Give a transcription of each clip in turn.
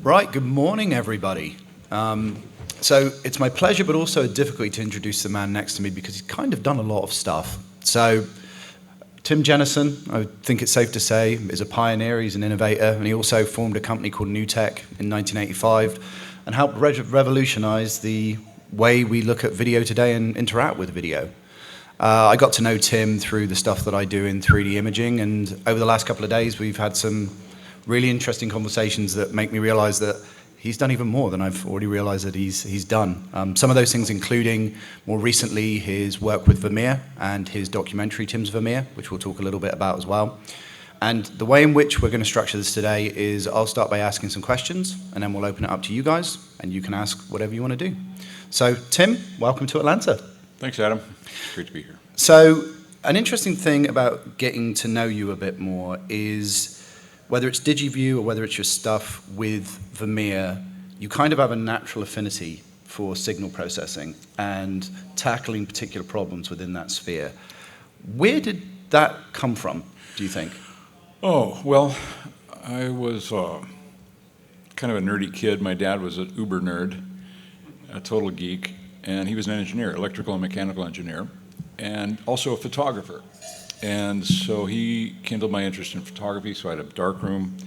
Right, good morning, everybody. So it's my pleasure, but also a difficulty to introduce the man next to me because he's kind of done a lot of stuff. So Tim Jenison, I think it's safe to say, is a pioneer, he's an innovator, and he also formed a company called NewTek in 1985 and helped revolutionize the way we look at video today and interact with video. I got to know Tim through the stuff that I do in 3D imaging, and over the last couple of days we've had some really interesting conversations that make me realize that he's done even more than I've already realized that he's done. Some of those things including, more recently, his work with Vermeer and his documentary, Tim's Vermeer, which we'll talk a little bit about as well. And the way in which we're going to structure this today is I'll start by asking some questions, and then we'll open it up to you guys, and you can ask whatever you want to do. So, Tim, welcome to Atlanta. Thanks, Adam. Great to be here. So, an interesting thing about getting to know you a bit more is whether it's DigiView or whether it's your stuff with Vermeer, you kind of have a natural affinity for signal processing and tackling particular problems within that sphere. Where did that come from, do you think? Oh, well, I was kind of a nerdy kid. My dad was an uber nerd, a total geek, and he was an engineer, electrical and mechanical engineer, and also a photographer. And so he kindled my interest in photography, so I had a dark room.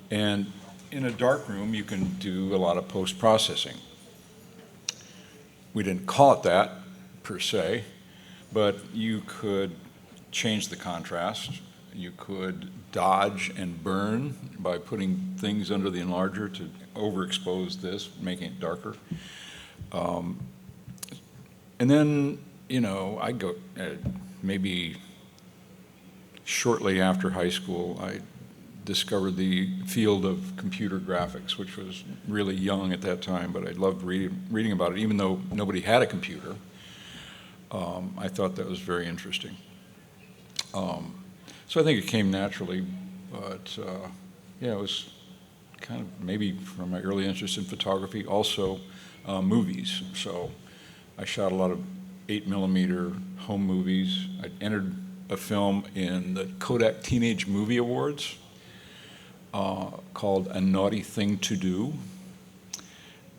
And in a dark room, you can do a lot of post-processing. We didn't call it that, per se, but you could change the contrast. You could dodge and burn by putting things under the enlarger to overexpose this, making it darker. And then, you know, I go maybe shortly after high school, I discovered the field of computer graphics, which was really young at that time, but I loved reading about it. Even though nobody had a computer, I thought that was very interesting. So I think it came naturally, but yeah, it was kind of maybe from my early interest in photography, also movies. So I shot a lot of 8mm home movies. I entered a film in the Kodak Teenage Movie Awards called A Naughty Thing to Do.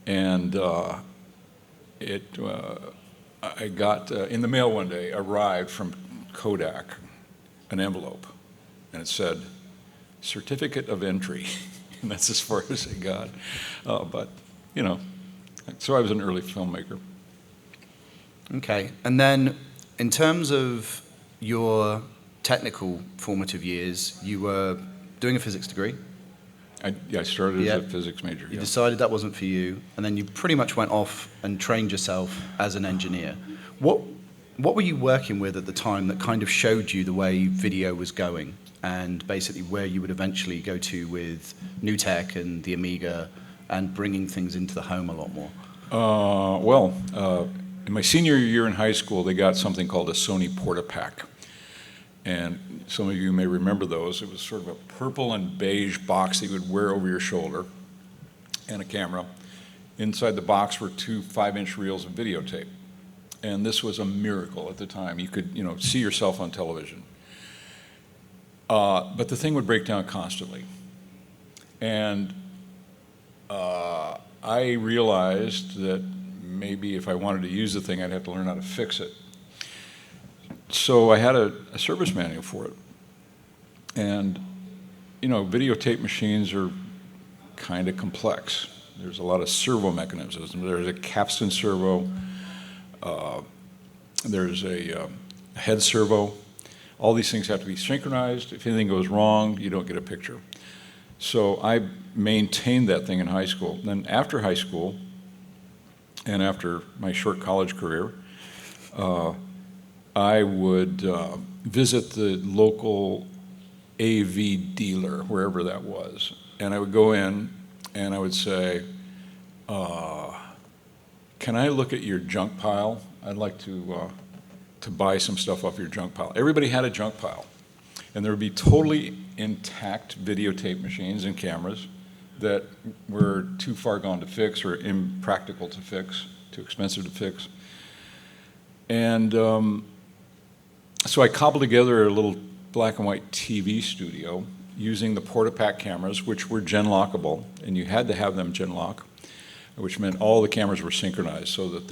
And I got in the mail one day, arrived from Kodak, an envelope, and it said, Certificate of Entry. And that's as far as it got. But, you know, so I was an early filmmaker. Okay, and then in terms of your technical formative years, you were doing a physics degree. I started as a physics major. You decided that wasn't for you, and then you pretty much went off and trained yourself as an engineer. What were you working with at the time that kind of showed you the way video was going, and basically where you would eventually go to with NewTek and the Amiga and bringing things into the home a lot more? In my senior year in high school, they got something called a Sony Portapack. And some of you may remember those. It was sort of a purple and beige box that you would wear over your shoulder and a camera. Inside the box were two 5-inch reels of videotape. And this was a miracle at the time. You could, you know, see yourself on television. But the thing would break down constantly. And I realized that maybe if I wanted to use the thing, I'd have to learn how to fix it. So I had a service manual for it. And, you know, videotape machines are kind of complex. There's a lot of servo mechanisms. There's a capstan servo. There's a head servo. All these things have to be synchronized. If anything goes wrong, you don't get a picture. So I maintained that thing in high school. Then after high school, and after my short college career, I would visit the local AV dealer, wherever that was, and I would go in and I would say, can I look at your junk pile? I'd like to buy some stuff off your junk pile. Everybody had a junk pile, and there would be totally intact videotape machines and cameras that were too far gone to fix or impractical to fix, too expensive to fix. And so I cobbled together a little black and white TV studio using the Portapak cameras, which were gen-lockable, and you had to have them gen-lock, which meant all the cameras were synchronized so that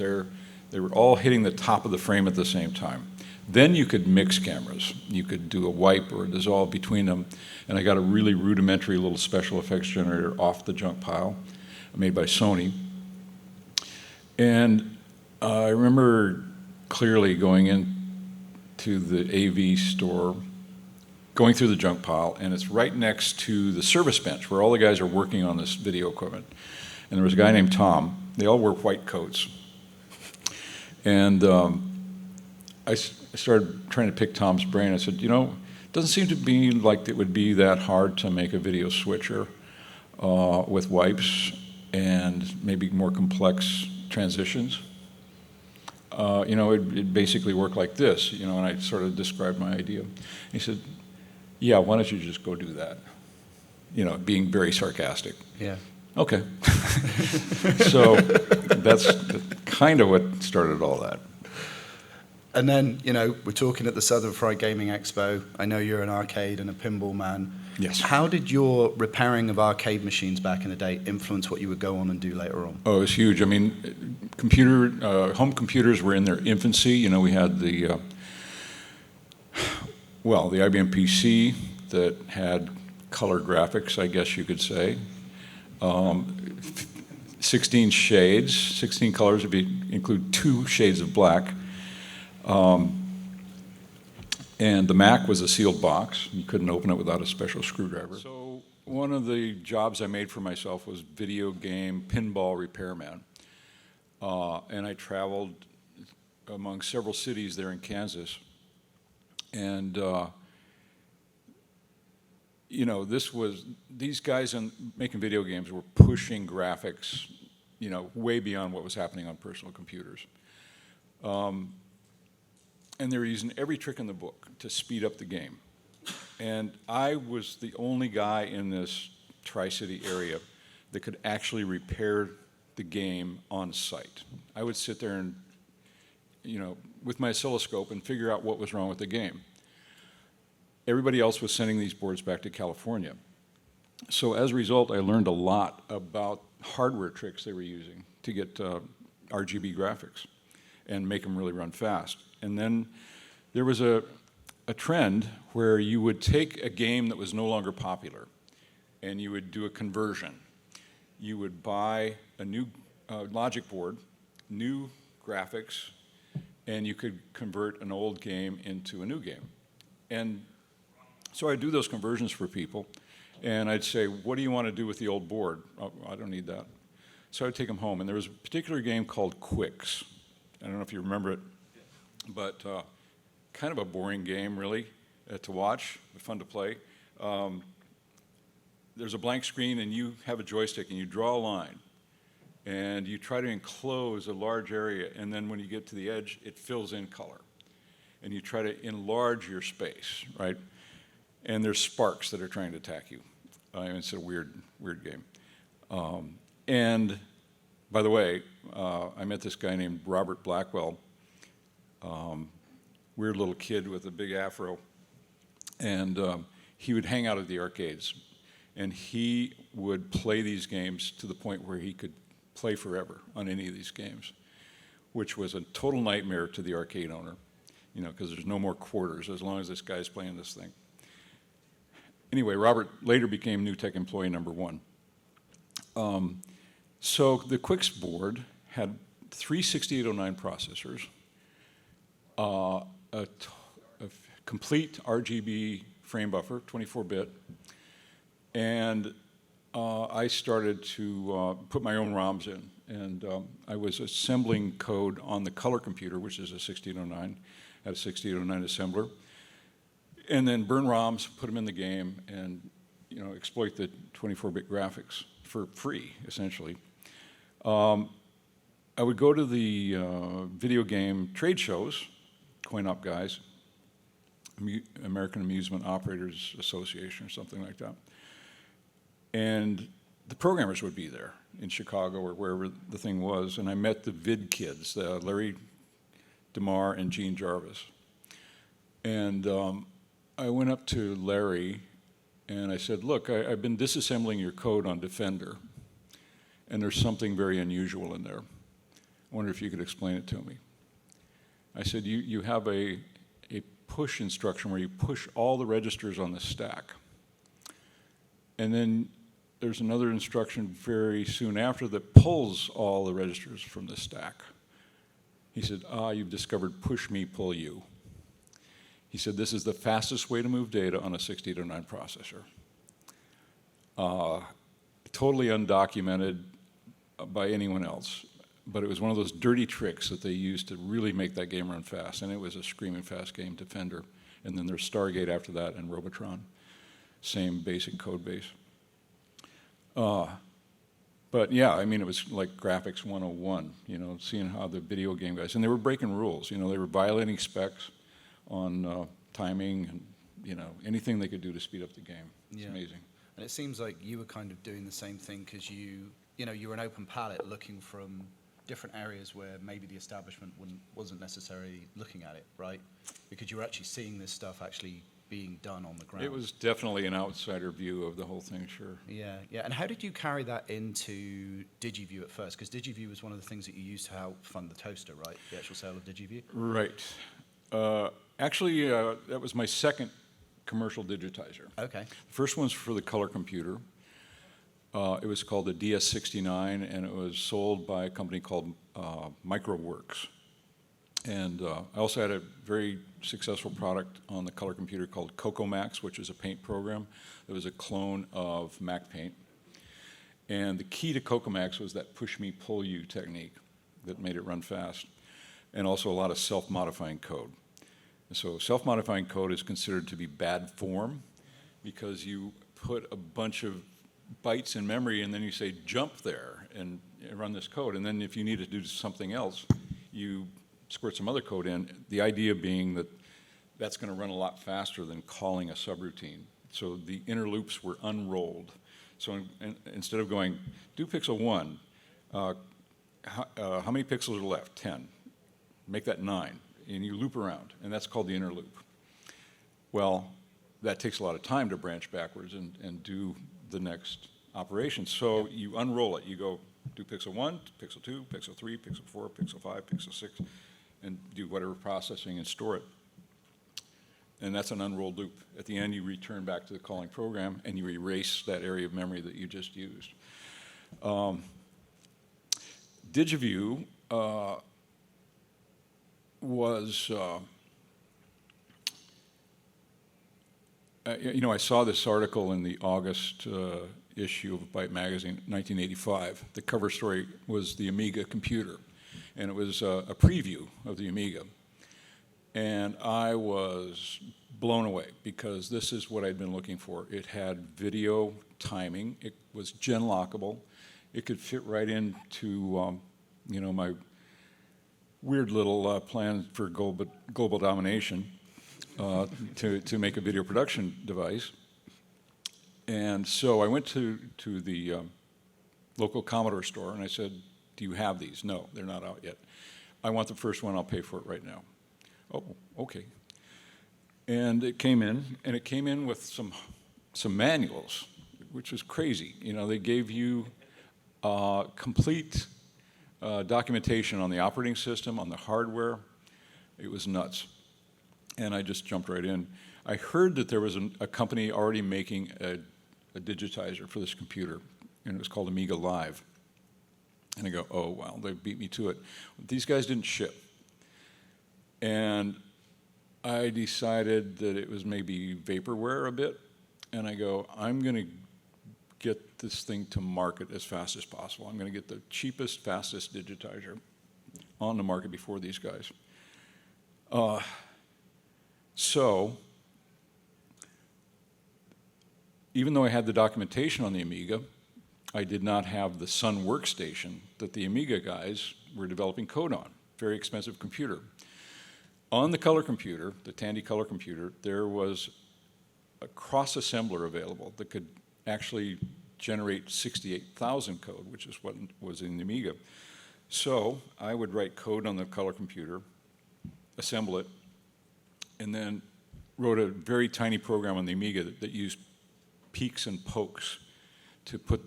they were all hitting the top of the frame at the same time. Then you could mix cameras. You could do a wipe or a dissolve between them, and I got a really rudimentary little special effects generator off the junk pile made by Sony. And I remember clearly going into the AV store, going through the junk pile, and it's right next to the service bench where all the guys are working on this video equipment. And there was a guy named Tom. They all wore white coats. And I started trying to pick Tom's brain. I said, you know, it doesn't seem to be like it would be that hard to make a video switcher with wipes and maybe more complex transitions. You know, it basically worked like this, you know, and I sort of described my idea. He said, yeah, why don't you just go do that? You know, being very sarcastic. Yeah. Okay. So that's kind of what started all that. And then, you know, we're talking at the Southern Fried Gaming Expo. I know you're an arcade and a pinball man. Yes. How did your repairing of arcade machines back in the day influence what you would go on and do later on? Oh, it was huge. I mean, home computers were in their infancy. You know, we had the IBM PC that had color graphics, I guess you could say. 16 shades, 16 colors would include 2 shades of black. And the Mac was a sealed box. You couldn't open it without a special screwdriver. So one of the jobs I made for myself was video game pinball repairman. And I traveled among several cities there in Kansas. And you know, these guys making video games were pushing graphics, you know, way beyond what was happening on personal computers. And they were using every trick in the book to speed up the game. And I was the only guy in this Tri-City area that could actually repair the game on site. I would sit there and, you know, with my oscilloscope and figure out what was wrong with the game. Everybody else was sending these boards back to California. So as a result, I learned a lot about hardware tricks they were using to get RGB graphics and make them really run fast. And then there was a trend where you would take a game that was no longer popular and you would do a conversion. You would buy a new logic board, new graphics, and you could convert an old game into a new game. And so I'd do those conversions for people, and I'd say, what do you want to do with the old board? Oh, I don't need that. So I'd take them home, and there was a particular game called Quicks. I don't know if you remember it, but kind of a boring game, really, to watch, but fun to play. There's a blank screen, and you have a joystick, and you draw a line, and you try to enclose a large area, and then when you get to the edge, it fills in color. And you try to enlarge your space, right? And there's sparks that are trying to attack you. It's a weird game. And by the way, I met this guy named Robert Blackwell, weird little kid with a big afro, and he would hang out at the arcades, and he would play these games to the point where he could play forever on any of these games, which was a total nightmare to the arcade owner, you know, because there's no more quarters as long as this guy's playing this thing. Anyway, Robert later became NewTek employee number 1. So the Quicks board had 3 6809 processors, a complete RGB frame buffer, 24-bit, and I started to put my own ROMs in, and I was assembling code on the color computer, which is a 6809, had a 6809 assembler, and then burn ROMs, put them in the game, and you know, exploit the 24-bit graphics for free, essentially. I would go to the video game trade shows, coin-op guys, American Amusement Operators Association or something like that, and the programmers would be there in Chicago or wherever the thing was, and I met the vid kids, Larry DeMar and Gene Jarvis. And I went up to Larry And I said, look, I've been disassembling your code on Defender, and there's something very unusual in there. I wonder if you could explain it to me. I said, you have a push instruction where you push all the registers on the stack. And then there's another instruction very soon after that pulls all the registers from the stack. He said, you've discovered push me, pull you. He said, this is the fastest way to move data on a 6809 processor. Totally undocumented by anyone else, but it was one of those dirty tricks that they used to really make that game run fast, and it was a screaming fast game, Defender. And then there's Stargate after that and Robotron. Same basic code base. But yeah, I mean, it was like graphics 101, seeing how the video game guys, and they were breaking rules, they were violating specs on timing and, anything they could do to speed up the game. It's amazing. And it seems like you were kind of doing the same thing because you're an open palette looking from different areas where maybe the establishment wasn't necessarily looking at it, right? Because you were actually seeing this stuff actually being done on the ground. It was definitely an outsider view of the whole thing, sure. Yeah. And how did you carry that into DigiView at first? Because DigiView was one of the things that you used to help fund the toaster, right? The actual sale of DigiView? Right. Actually, that was my second commercial digitizer. Okay. The first one's for the color computer. It was called the DS69, and it was sold by a company called MicroWorks. And I also had a very successful product on the color computer called CocoaMax, which is a paint program. It was a clone of Mac Paint. And the key to CocoaMax was that push me, pull you technique that made it run fast, and also a lot of self-modifying code. And so self-modifying code is considered to be bad form because you put a bunch of bytes in memory and then you say jump there and run this code. And then if you need to do something else, you squirt some other code in, the idea being that that's going to run a lot faster than calling a subroutine. So the inner loops were unrolled. So instead of going, do pixel 1, how many pixels are left? 10. Make that 9. And you loop around, and that's called the inner loop. Well, that takes a lot of time to branch backwards and do the next operation. So you unroll it. You go do pixel 1, pixel 2, pixel 3, pixel 4, pixel 5, pixel 6, and do whatever processing and store it. And that's an unrolled loop. At the end, you return back to the calling program, and you erase that area of memory that you just used. DigiView was, I saw this article in the August issue of Byte Magazine, 1985. The cover story was the Amiga computer, and it was a preview of the Amiga. And I was blown away because this is what I'd been looking for. It had video timing. It was gen-lockable. It could fit right into, my weird little plan for global domination to make a video production device. And so I went to the local Commodore store and I said, do you have these? No, they're not out yet. I want the first one, I'll pay for it right now. Oh, okay. And it came in with some manuals, which was crazy. They gave you complete documentation on the operating system, on the hardware. It was nuts. And I just jumped right in. I heard that there was a company already making a digitizer for this computer, and it was called Amiga Live. And I go, oh, wow, they beat me to it. These guys didn't ship. And I decided that it was maybe vaporware a bit, and I go, I'm going to get this thing to market as fast as possible. I'm going to get the cheapest, fastest digitizer on the market before these guys. So, even though I had the documentation on the Amiga, I did not have the Sun workstation that the Amiga guys were developing code on. Very expensive computer. On the color computer, the Tandy color computer, there was a cross-assembler available that could actually generate 68,000 code, which is what was in the Amiga. So I would write code on the color computer, assemble it, and then wrote a very tiny program on the Amiga that used peeks and pokes to put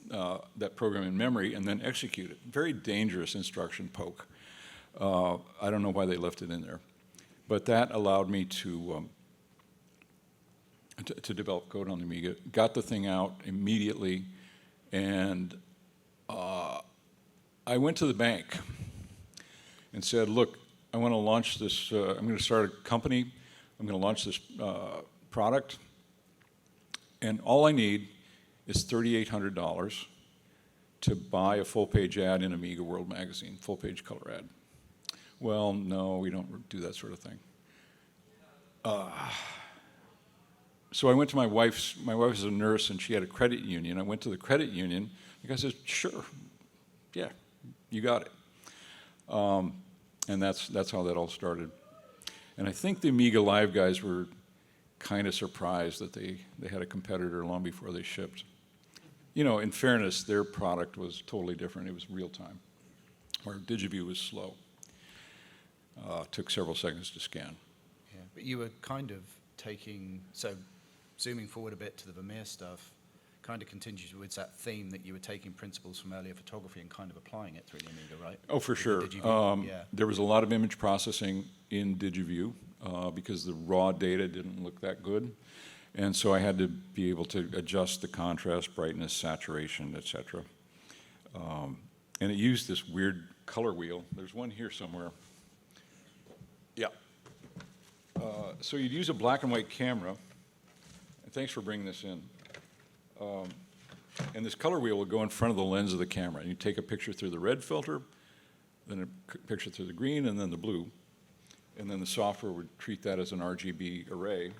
that program in memory and then execute it. Very dangerous instruction poke. I don't know why they left it in there. But that allowed me to develop code on the Amiga. Got the thing out immediately, and I went to the bank and said, look, I want to launch this, I'm going to start a company, I'm going to launch this product, and all I need is $3,800 to buy a full-page ad in Amiga World magazine, full-page color ad. Well, no, we don't do that sort of thing. So I went to my wife is a nurse, and she had a credit union. I went to the credit union. The guy says, sure, yeah, you got it. And that's how that all started. And I think the Amiga Live guys were kind of surprised that they had a competitor long before they shipped. You know, in fairness, their product was totally different. It was real time, where DigiView was slow. Took several seconds to scan. Yeah, but you were kind of taking, so zooming forward a bit to the Vermeer stuff, kind of continues with that theme that you were taking principles from earlier photography and kind of applying it through the Amiga, right? Oh, for sure. Yeah. There was a lot of image processing in DigiView because the raw data didn't look that good. And so I had to be able to adjust the contrast, brightness, saturation, etc. And it used this weird color wheel. There's one here somewhere. Yeah. So you'd use a black and white camera. And thanks for bringing this in. And this color wheel would go in front of the lens of the camera. And you take a picture through the red filter, then a picture through the green, and then the blue. And then the software would treat that as an RGB array.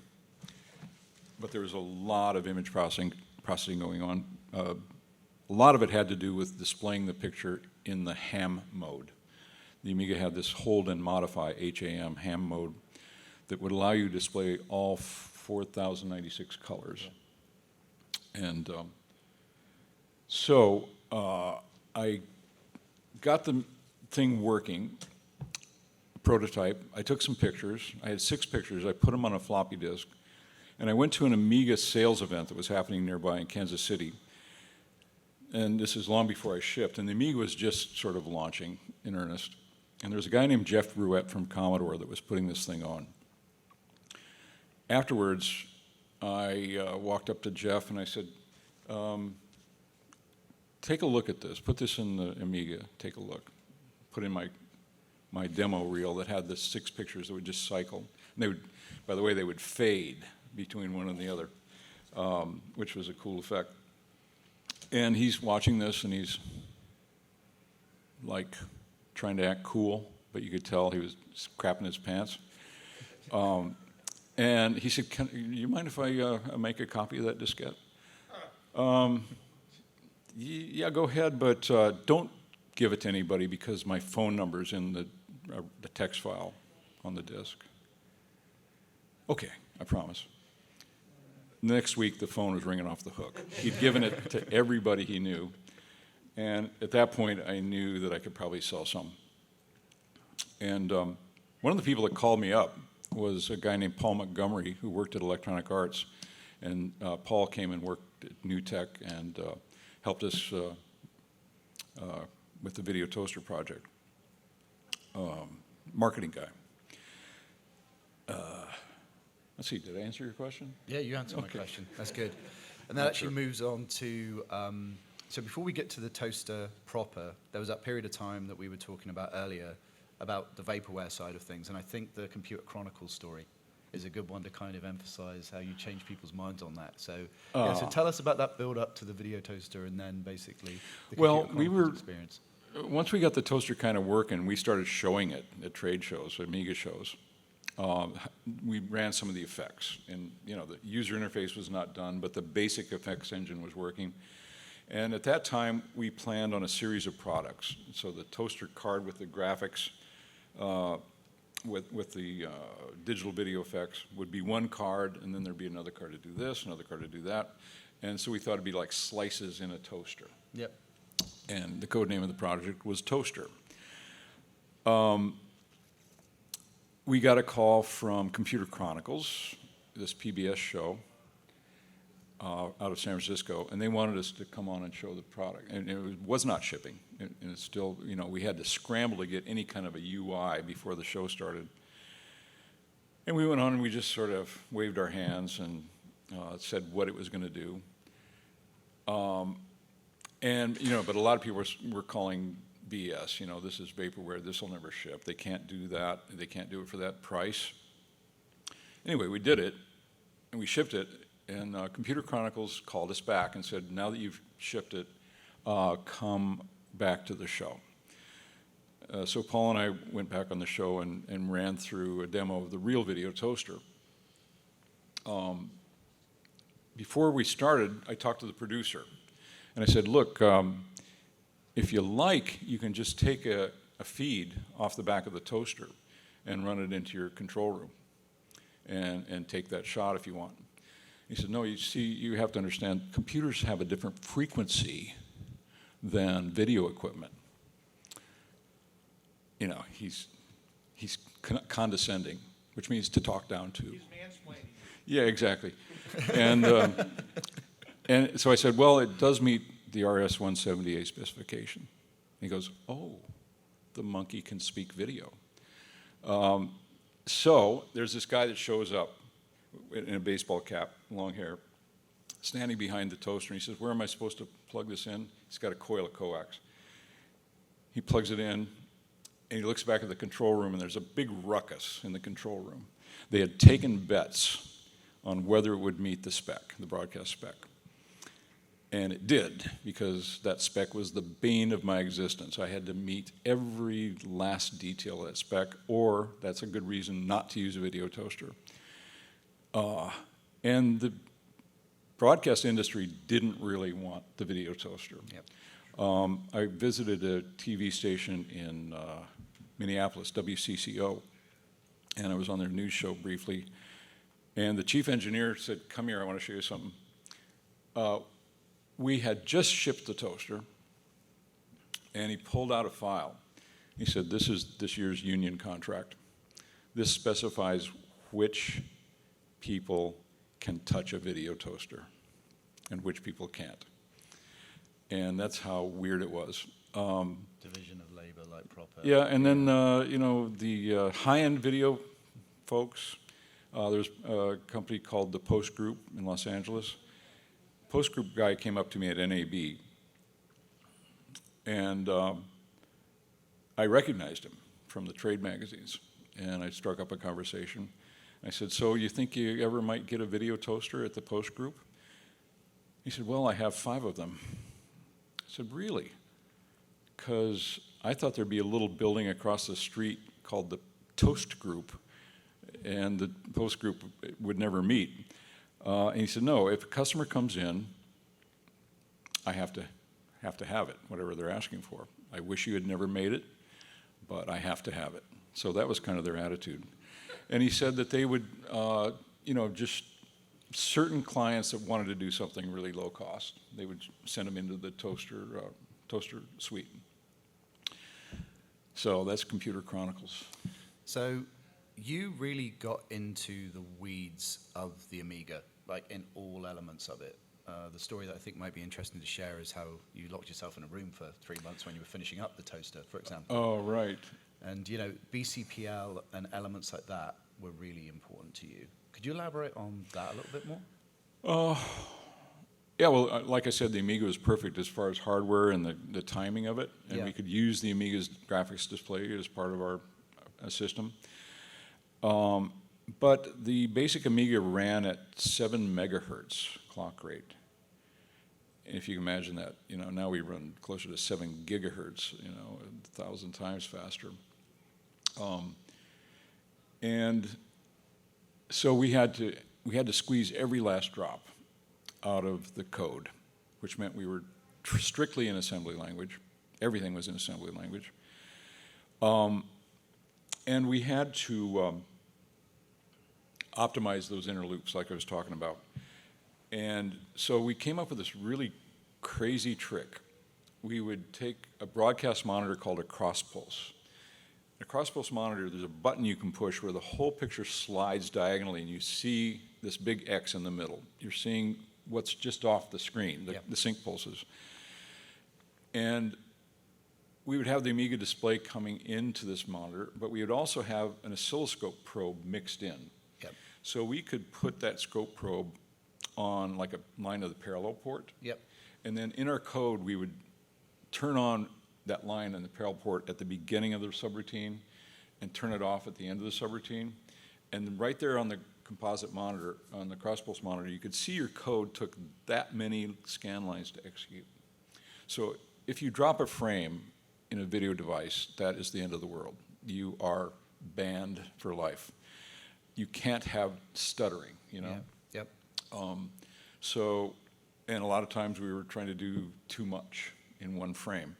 But there was a lot of image processing going on. A lot of it had to do with displaying the picture in the ham mode. The Amiga had this hold and modify ham mode that would allow you to display all 4,096 colors. And so I got the thing working, prototype. I took some pictures. I had 6 pictures. I put them on a floppy disk. And I went to an Amiga sales event that was happening nearby in Kansas City. And this is long before I shipped. And the Amiga was just sort of launching in earnest. And there was a guy named Jeff Bruette from Commodore that was putting this thing on. Afterwards, I walked up to Jeff and I said, take a look at this. Put this in the Amiga. Take a look. Put in my demo reel that had the 6 pictures that would just cycle. And they would, by the way, they would fade between one and the other, which was a cool effect. And he's watching this and he's like trying to act cool, but you could tell he was crapping his pants. And he said, you mind if I make a copy of that diskette? Yeah, go ahead, but don't give it to anybody because my phone number's in the text file on the disk. Okay, I promise. Next week, the phone was ringing off the hook. He'd given it to everybody he knew. And at that point, I knew that I could probably sell some. And one of the people that called me up was a guy named Paul Montgomery who worked at Electronic Arts. And Paul came and worked at NewTek and helped us with the VideoToaster project. Marketing guy. Let's see, did I answer your question? Yeah, you answered my question. That's good. And that actually moves on to, so before we get to the toaster proper, there was that period of time that we were talking about earlier about the vaporware side of things, and I think the Computer Chronicles story is a good one to kind of emphasize how you change people's minds on that. So, yeah, so tell us about that build up to the VideoToaster and then basically the Computer Chronicles experience. Once we got the toaster kind of working, we started showing it at trade shows, Amiga shows. We ran some of the effects, and the user interface was not done, but the basic effects engine was working. And at that time, we planned on a series of products. So the toaster card with the graphics, with the digital video effects would be one card, and then there'd be another card to do this, another card to do that. And so we thought it'd be like slices in a toaster. Yep. And the code name of the project was Toaster. We got a call from Computer Chronicles, this PBS show, out of San Francisco, and they wanted us to come on and show the product. And it was not shipping. And it's still, we had to scramble to get any kind of a UI before the show started. And we went on and we just sort of waved our hands and said what it was going to do. But a lot of people were calling BS. This is vaporware. This will never ship. They can't do that. They can't do it for that price. Anyway, we did it, and we shipped it. And Computer Chronicles called us back and said, now that you've shipped it, come back to the show. So Paul and I went back on the show and ran through a demo of the real VideoToaster. Before we started, I talked to the producer. And I said, look, if you like, you can just take a feed off the back of the toaster and run it into your control room and take that shot if you want. He said, no, you have to understand, computers have a different frequency than video equipment. He's condescending, which means to talk down to. He's mansplaining. Yeah, exactly. And so I said, well, it does meet the RS-178 specification. He goes, oh, the monkey can speak video. So there's this guy that shows up in a baseball cap, long hair, standing behind the toaster, and he says, where am I supposed to plug this in? He's got a coil of coax. He plugs it in, and he looks back at the control room, and there's a big ruckus in the control room. They had taken bets on whether it would meet the spec, the broadcast spec. And it did, because that spec was the bane of my existence. I had to meet every last detail of that spec, or that's a good reason not to use a video toaster. And the broadcast industry didn't really want the video toaster. Yep. I visited a TV station in Minneapolis, WCCO, and I was on their news show briefly. And the chief engineer said, come here, I want to show you something. We had just shipped the toaster, and he pulled out a file. He said, this is this year's union contract. This specifies which people can touch a video toaster and which people can't. And that's how weird it was. Division of labor, like proper. Yeah, and then, the high-end video folks, there's a company called the Post Group in Los Angeles. Post Group guy came up to me at NAB, and I recognized him from the trade magazines, and I struck up a conversation. I said, so you think you ever might get a video toaster at the Post Group? He said, well, I have 5 of them. I said, really? Because I thought there'd be a little building across the street called the Toast Group, and the Post Group would never meet. And he said, no, if a customer comes in, I have to have it, whatever they're asking for. I wish you had never made it, but I have to have it. So that was kind of their attitude. And he said that they would, just certain clients that wanted to do something really low cost, they would send them into the toaster suite. So that's Computer Chronicles. So you really got into the weeds of the Amiga, like in all elements of it. The story that I think might be interesting to share is how you locked yourself in a room for 3 months when you were finishing up the toaster, for example. Oh, right. And, BCPL and elements like that were really important to you. Could you elaborate on that a little bit more? Yeah, well, like I said, the Amiga was perfect as far as hardware and the timing of it, and we could use the Amiga's graphics display as part of our system. But the basic Amiga ran at 7 megahertz clock rate. And if you can imagine that, now we run closer to 7 gigahertz, 1,000 times faster. And so we had to squeeze every last drop out of the code, which meant we were strictly in assembly language. Everything was in assembly language. And we had to optimize those inner loops like I was talking about. And so we came up with this really crazy trick. We would take a broadcast monitor called a cross pulse. In a cross pulse monitor, there's a button you can push where the whole picture slides diagonally and you see this big X in the middle. You're seeing what's just off the screen, the sync pulses. And we would have the Amiga display coming into this monitor, but we would also have an oscilloscope probe mixed in. Yep. So we could put that scope probe on like a line of the parallel port. Yep. And then in our code, we would turn on that line in the parallel port at the beginning of the subroutine and turn it off at the end of the subroutine. And right there on the composite monitor, on the cross-pulse monitor, you could see your code took that many scan lines to execute. So if you drop a frame in a video device, that is the end of the world. You are banned for life. You can't have stuttering, you know? Yeah. Yep. So, and a lot of times we were trying to do too much in one frame.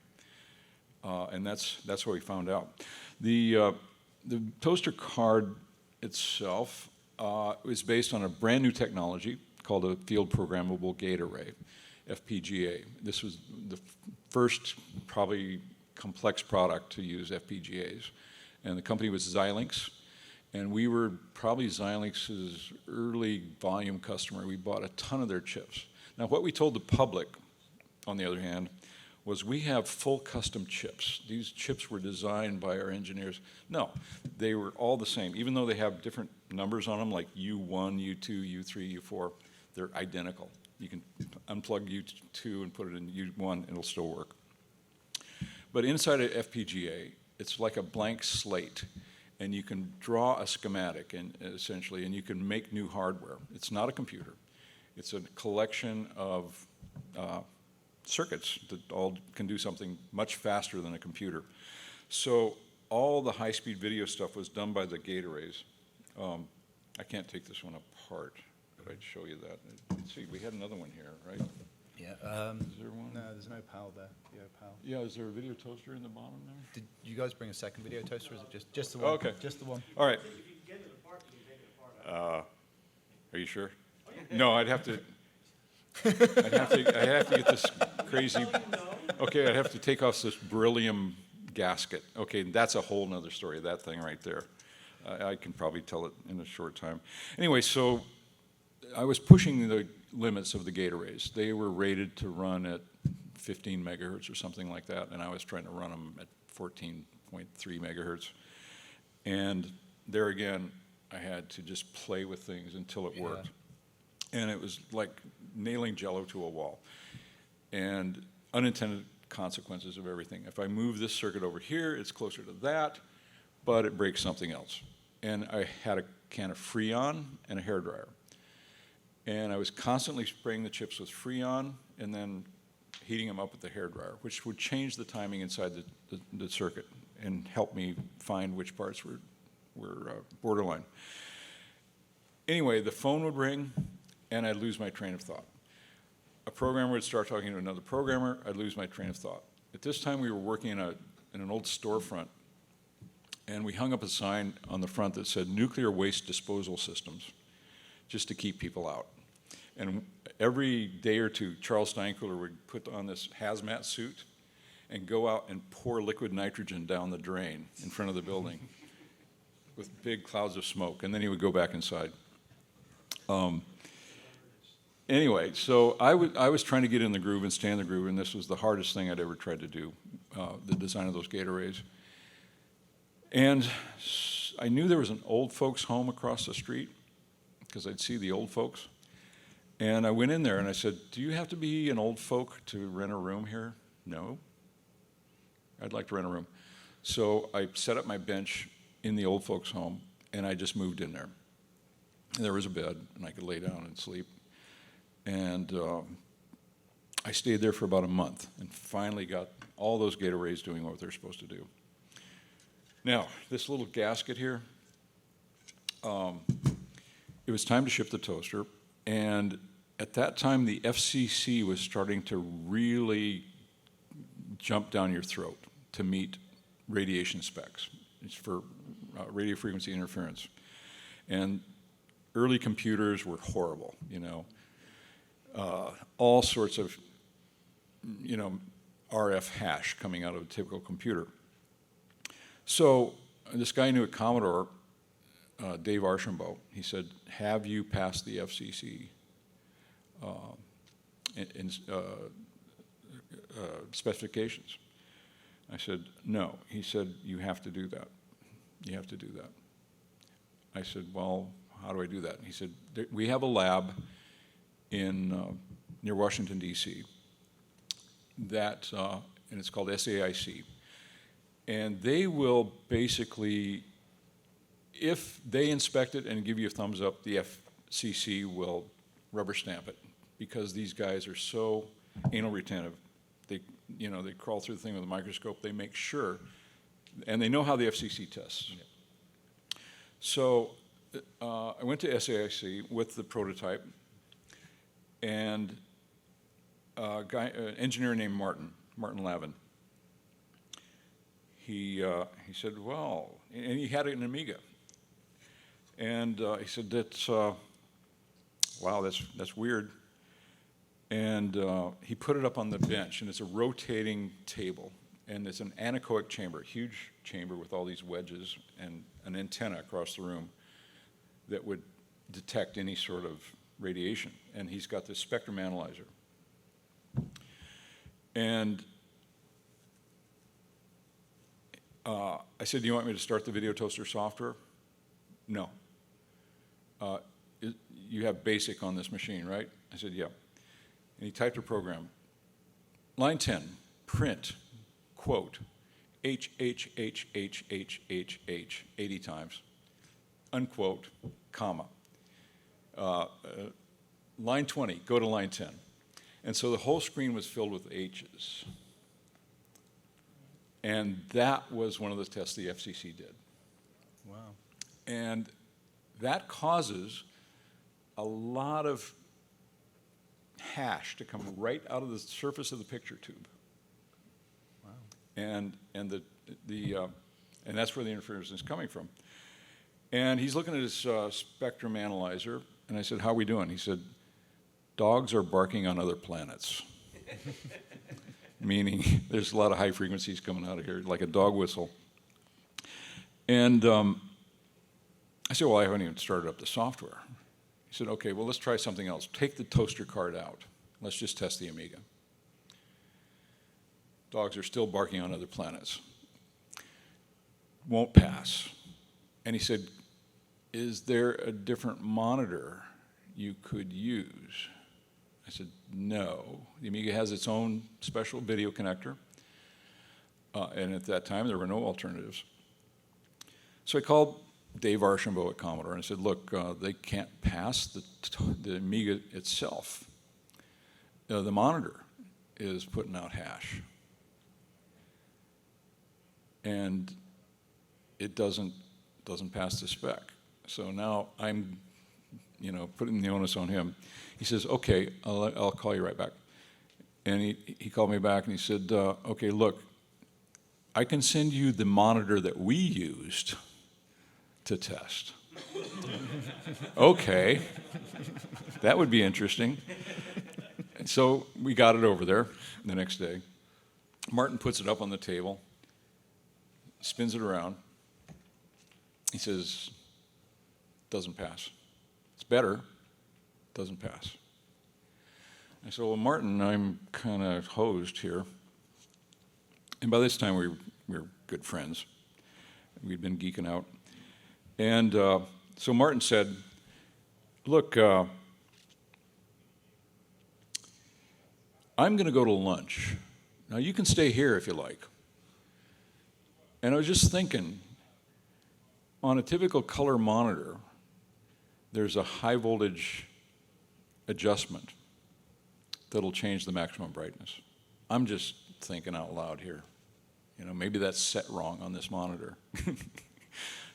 And that's what we found out. The toaster card itself is based on a brand new technology called a field programmable gate array, FPGA. This was the first probably complex product to use FPGAs. And the company was Xilinx. And we were probably Xilinx's early volume customer. We bought a ton of their chips. Now, what we told the public, on the other hand, was we have full custom chips. These chips were designed by our engineers. No, they were all the same. Even though they have different numbers on them, like U1, U2, U3, U4, they're identical. You can unplug U2 and put it in U1, and it'll still work. But inside of FPGA, it's like a blank slate. And you can draw a schematic, essentially, and you can make new hardware. It's not a computer. It's a collection of circuits that all can do something much faster than a computer. So all the high-speed video stuff was done by the gate arrays. I can't take this one apart, but I'd show you that. Let's see, we had another one here, right? Yeah. Is there one? No, there's no PAL there. PAL. Yeah, is there a video toaster in the bottom there? Did you guys bring a second video toaster, or is it just the one? Oh, okay. Just the one. All right. Are you sure? No, I'd have to get this crazy. Okay, I'd have to take off this beryllium gasket. Okay, that's a whole nother story, that thing right there. I can probably tell it in a short time. Anyway, so I was pushing the limits of the gate arrays. They were rated to run at 15 megahertz or something like that, and I was trying to run them at 14.3 megahertz. And there again, I had to just play with things until it worked. And it was like nailing Jello to a wall. And unintended consequences of everything. If I move this circuit over here, it's closer to that, but it breaks something else. And I had a can of Freon and a hairdryer. And I was constantly spraying the chips with Freon and then heating them up with the hairdryer, which would change the timing inside the circuit and help me find which parts were borderline. Anyway, the phone would ring, and I'd lose my train of thought. A programmer would start talking to another programmer, I'd lose my train of thought. At this time, we were working in an old storefront, and we hung up a sign on the front that said nuclear waste disposal systems, just to keep people out. And every day or two, Charles Steinkuhler would put on this hazmat suit and go out and pour liquid nitrogen down the drain in front of the building with big clouds of smoke, and then he would go back inside. Anyway, so I was trying to get in the groove and stay in the groove, and this was the hardest thing I'd ever tried to do, the design of those gate arrays. And I knew there was an old folks' home across the street, because I'd see the old folks. And I went in there and I said, do you have to be an old folk to rent a room here? No. I'd like to rent a room. So I set up my bench in the old folks' home, and I just moved in there. And there was a bed, and I could lay down and sleep. And I stayed there for about a month and finally got all those gate arrays doing what they're supposed to do. Now, this little gasket here, it was time to ship the toaster, and at that time the FCC was starting to really jump down your throat to meet radiation specs. It's for radio frequency interference. And early computers were horrible, you know. All sorts of, you know, RF hash coming out of a typical computer. So this guy I knew at Commodore, Dave Archambault, he said, have you passed the FCC specifications. I said, no. He said, you have to do that. You have to do that. I said, well, how do I do that? And he said, we have a lab in near Washington, D.C. that, and it's called SAIC. And they will basically, if they inspect it and give you a thumbs up, the FCC will rubber stamp it, because these guys are so anal retentive. They crawl through the thing with a microscope. They make sure, and they know how the FCC tests. Yeah. So I went to SAIC with the prototype, and an engineer named Martin Lavin. He said, well, and he had an Amiga, and he said, that's wow, that's weird. And he put it up on the bench, and it's a rotating table, and it's an anechoic chamber, a huge chamber with all these wedges and an antenna across the room that would detect any sort of radiation. And he's got this spectrum analyzer. And I said, do you want me to start the VideoToaster software? No. You have BASIC on this machine, right? I said, yeah. And he typed a program. Line 10, print, quote, H, 80 times, unquote, comma. Line 20, go to line 10. And so the whole screen was filled with H's. And that was one of the tests the FCC did. Wow. And that causes a lot of hash to come right out of the surface of the picture tube. Wow. And that's where the interference is coming from. And he's looking at his spectrum analyzer, and I said, how are we doing? He said, dogs are barking on other planets. Meaning there's a lot of high frequencies coming out of here, like a dog whistle. And I said, well, I haven't even started up the software. He said, okay, well, let's try something else. Take the toaster card out. Let's just test the Amiga. Dogs are still barking on other planets. Won't pass. And he said, is there a different monitor you could use? I said, no. The Amiga has its own special video connector. And at that time, there were no alternatives. So I called Dave Archambault at Commodore and I said, look, they can't pass the Amiga itself. The monitor is putting out hash. And it doesn't pass the spec. So now I'm putting the onus on him. He says, okay, I'll call you right back. And he called me back and he said, okay, look, I can send you the monitor that we used to test. Okay, that would be interesting. And so we got it over there the next day. Martin puts it up on the table, spins it around. He says, doesn't pass. It's better, doesn't pass. I said, well, Martin, I'm kind of hosed here. And by this time, we were good friends. We'd been geeking out. And so Martin said, look, I'm going to go to lunch. Now, you can stay here if you like. And I was just thinking, on a typical color monitor, there's a high voltage adjustment that'll change the maximum brightness. I'm just thinking out loud here. Maybe that's set wrong on this monitor.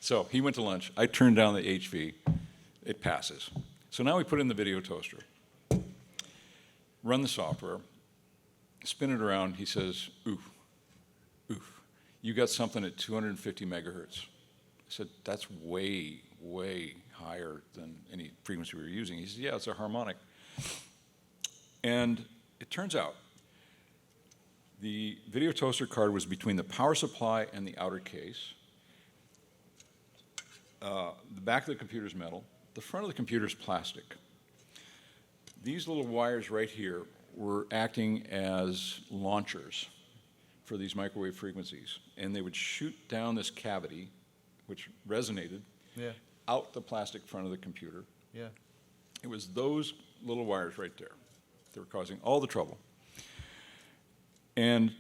So he went to lunch. I turned down the HV. It passes. So now we put in the video toaster, run the software, spin it around. He says, oof, you got something at 250 megahertz. I said, that's way, way higher than any frequency we were using. He said, yeah, it's a harmonic. And it turns out the video toaster card was between the power supply and the outer case. The back of the computer is metal. The front of the computer is plastic. these little wires right here were acting as launchers for these microwave frequencies. And they would shoot down this cavity, which resonated, out the plastic front of the computer. Yeah. It was those little wires right there that were causing all the trouble. And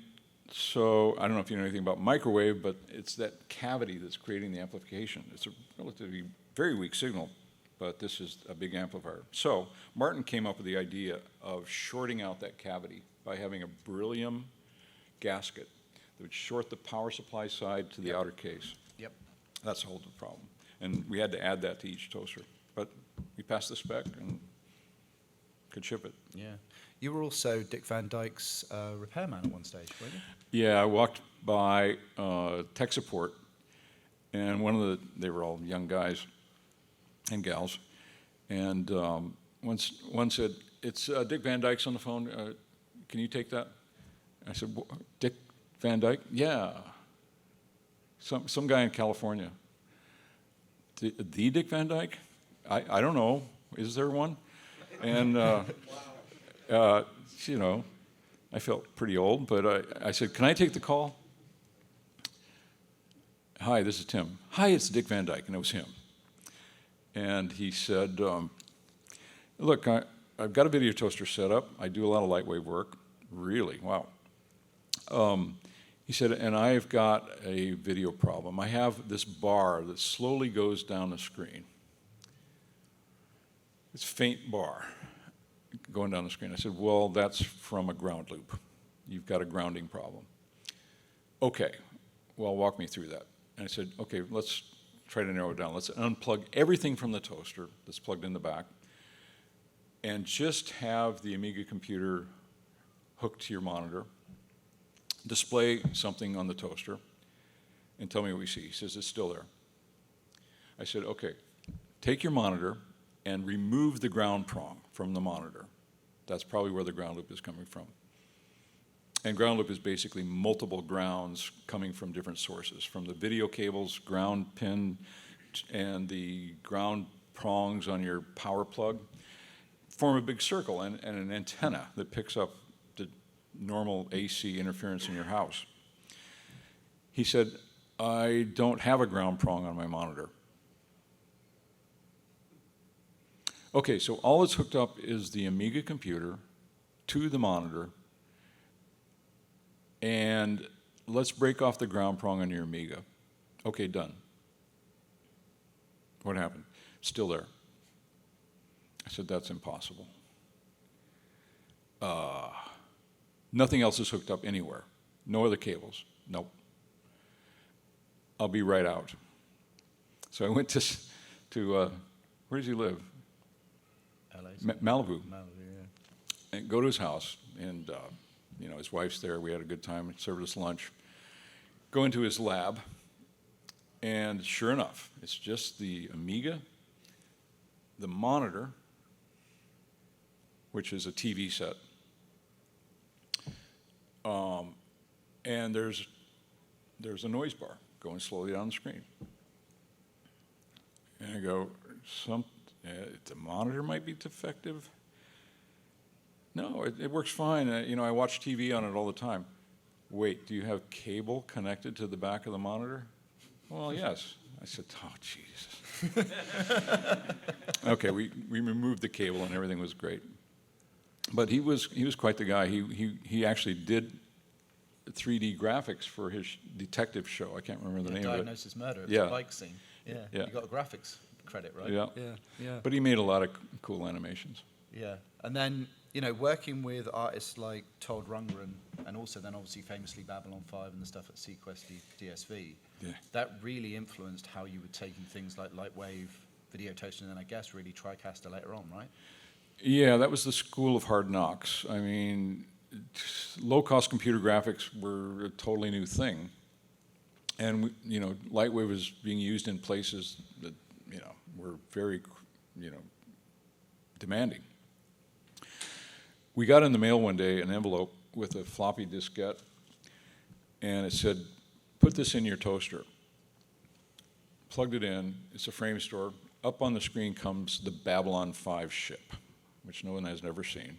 so, I don't know if you know anything about microwave, but it's that cavity that's creating the amplification. It's a relatively very weak signal, but this is a big amplifier. So, Martin came up with the idea of shorting out that cavity by having a beryllium gasket that would short the power supply side to the outer case. Yep. That's the whole problem. And we had to add that to each toaster. But we passed the spec and could ship it. Yeah. You were also Dick Van Dyke's repairman at one stage, weren't you? Yeah, I walked by tech support, and they were all young guys and gals, and one said, "It's Dick Van Dyke's on the phone. Can you take that?" I said, "Dick Van Dyke? Yeah. Some guy in California." The Dick Van Dyke? I don't know. Is there one? And you know, I felt pretty old, but I said, "Can I take the call?" "Hi, this is Tim." "Hi, it's Dick Van Dyke," and it was him. And he said, "Look, I've got a video toaster set up. I do a lot of LightWave work." "Really? Wow." He said, "And I've got a video problem. I have this bar that slowly goes down the screen. It's a faint bar going down the screen." I said, "Well, that's from a ground loop. You've got a grounding problem." "Okay, well, walk me through that." And I said, "Okay, let's try to narrow it down. Let's unplug everything from the toaster that's plugged in the back and just have the Amiga computer hooked to your monitor, display something on the toaster, and tell me what we see." He says, "It's still there." I said, "Okay, take your monitor and remove the ground prong from the monitor. That's probably where the ground loop is coming from." And ground loop is basically multiple grounds coming from different sources, from the video cables, ground pin, and the ground prongs on your power plug form a big circle and an antenna that picks up the normal AC interference in your house. He said, "I don't have a ground prong on my monitor." Okay, so all that's hooked up is the Amiga computer to the monitor, and let's break off the ground prong on your Amiga. Okay, done. What happened? Still there. I said, "That's impossible. Nothing else is hooked up anywhere. No other cables. Nope. I'll be right out." So I went to where does he live? LA. Malibu. Malibu, yeah. And go to his house, and his wife's there. We had a good time. Served us lunch. Go into his lab, and sure enough, it's just the Amiga, the monitor, which is a TV set, and there's a noise bar going slowly down the screen. And I go, the monitor might be defective. "No, it works fine. I watch TV on it all the time." "Wait, do you have cable connected to the back of the monitor?" "Well, yes." I said, "Oh, Jesus." Okay, we removed the cable and everything was great. But he was quite the guy. He actually did 3D graphics for his detective show. I can't remember the name of it. Diagnosis Murder. It's Yeah. a bike scene. Yeah. Yeah. You got a graphics credit, right? Yeah. Yeah. But he made a lot of cool animations. Yeah. And then, working with artists like Todd Rundgren, and also then obviously famously Babylon 5 and the stuff at SeaQuest DSV, that really influenced how you were taking things like LightWave, VideoToaster, and then I guess really TriCaster later on, right? Yeah, that was the school of hard knocks. I mean, low-cost computer graphics were a totally new thing. And, LightWave was being used in places that, were very, demanding. We got in the mail one day an envelope with a floppy diskette, and it said, "Put this in your toaster." Plugged it in. It's a frame store. Up on the screen comes the Babylon 5 ship. which no one has ever seen.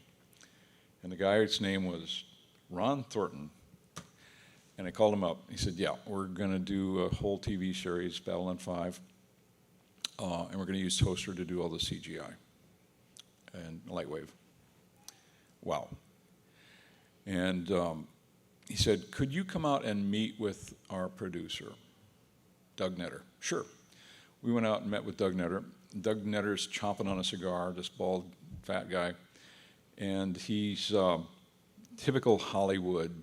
And the guy's name was Ron Thornton. And I called him up. He said, yeah, we're going to do a whole TV series, Babylon 5, and we're going to use Toaster to do all the CGI and LightWave. Wow. And he said, could you come out and meet with our producer, Doug Netter? Sure. We went out and met with Doug Netter. Doug Netter's chomping on a cigar, this bald, fat guy. And he's typical Hollywood,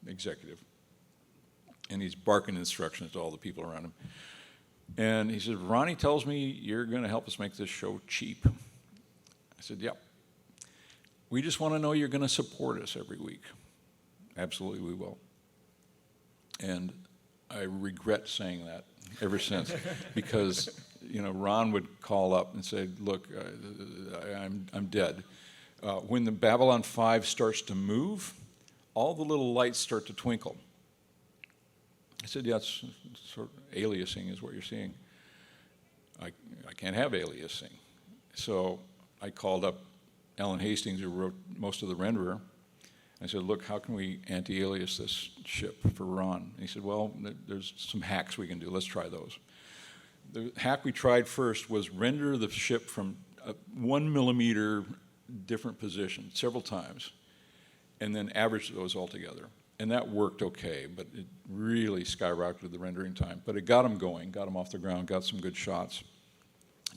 executive. And he's barking instructions to all the people around him. And he said, Ronnie tells me you're going to help us make this show cheap. I said, yep. We just want to know you're going to support us every week. Absolutely, we will. And I regret saying that ever since, because Ron would call up and say, "Look, I'm dead." When the Babylon 5 starts to move, all the little lights start to twinkle. I said, "Yeah, it's sort of aliasing is what you're seeing." I can't have aliasing, so I called up Alan Hastings, who wrote most of the renderer. I said, look, how can we anti-alias this ship for Ron? And he said, well, there's some hacks we can do. Let's try those. The hack we tried first was render the ship from 1 millimeter different position several times, and then average those all together. And that worked okay, but it really skyrocketed the rendering time. But it got them going, got them off the ground, got some good shots.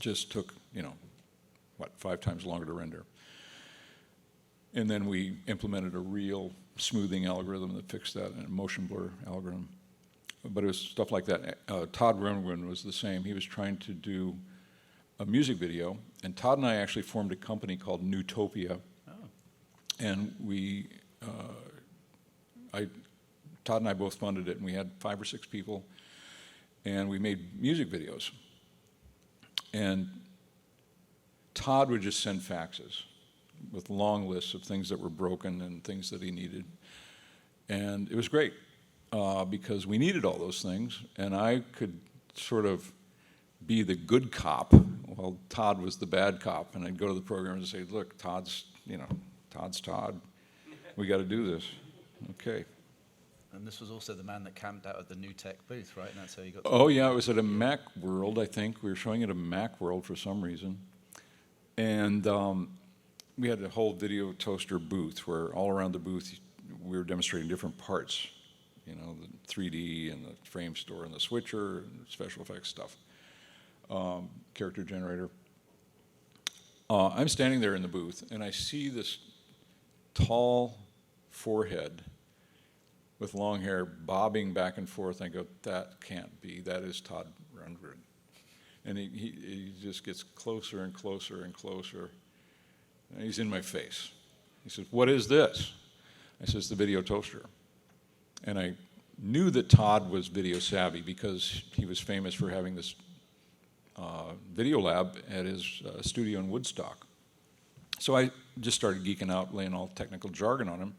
Just took, 5 times longer to render. And then we implemented a real smoothing algorithm that fixed that, and a motion blur algorithm. But it was stuff like that. Todd Rundgren was the same. He was trying to do a music video, and Todd and I actually formed a company called NewTopia. Oh. And Todd and I both funded it, and we had 5 or 6 people, and we made music videos. And Todd would just send faxes with long lists of things that were broken and things that he needed. And it was great because we needed all those things, and I could sort of be the good cop while Todd was the bad cop. And I'd go to the program and say, look, Todd's Todd. We got to do this. Okay. And this was also the man that camped out at the NewTek booth, right? And that's how you got to Oh, yeah, it was at a Macworld, I think. We were showing it at a Macworld for some reason. And we had a whole VideoToaster booth where all around the booth we were demonstrating different parts, the 3D and the frame store and the switcher and special effects stuff, character generator. I'm standing there in the booth and I see this tall forehead with long hair bobbing back and forth. I go, that can't be. That is Todd Rundgren. And he just gets closer and closer and closer. And he's in my face. He says, what is this? I says, the VideoToaster. And I knew that Todd was video savvy because he was famous for having this video lab at his studio in Woodstock. So I just started geeking out, laying all technical jargon on him.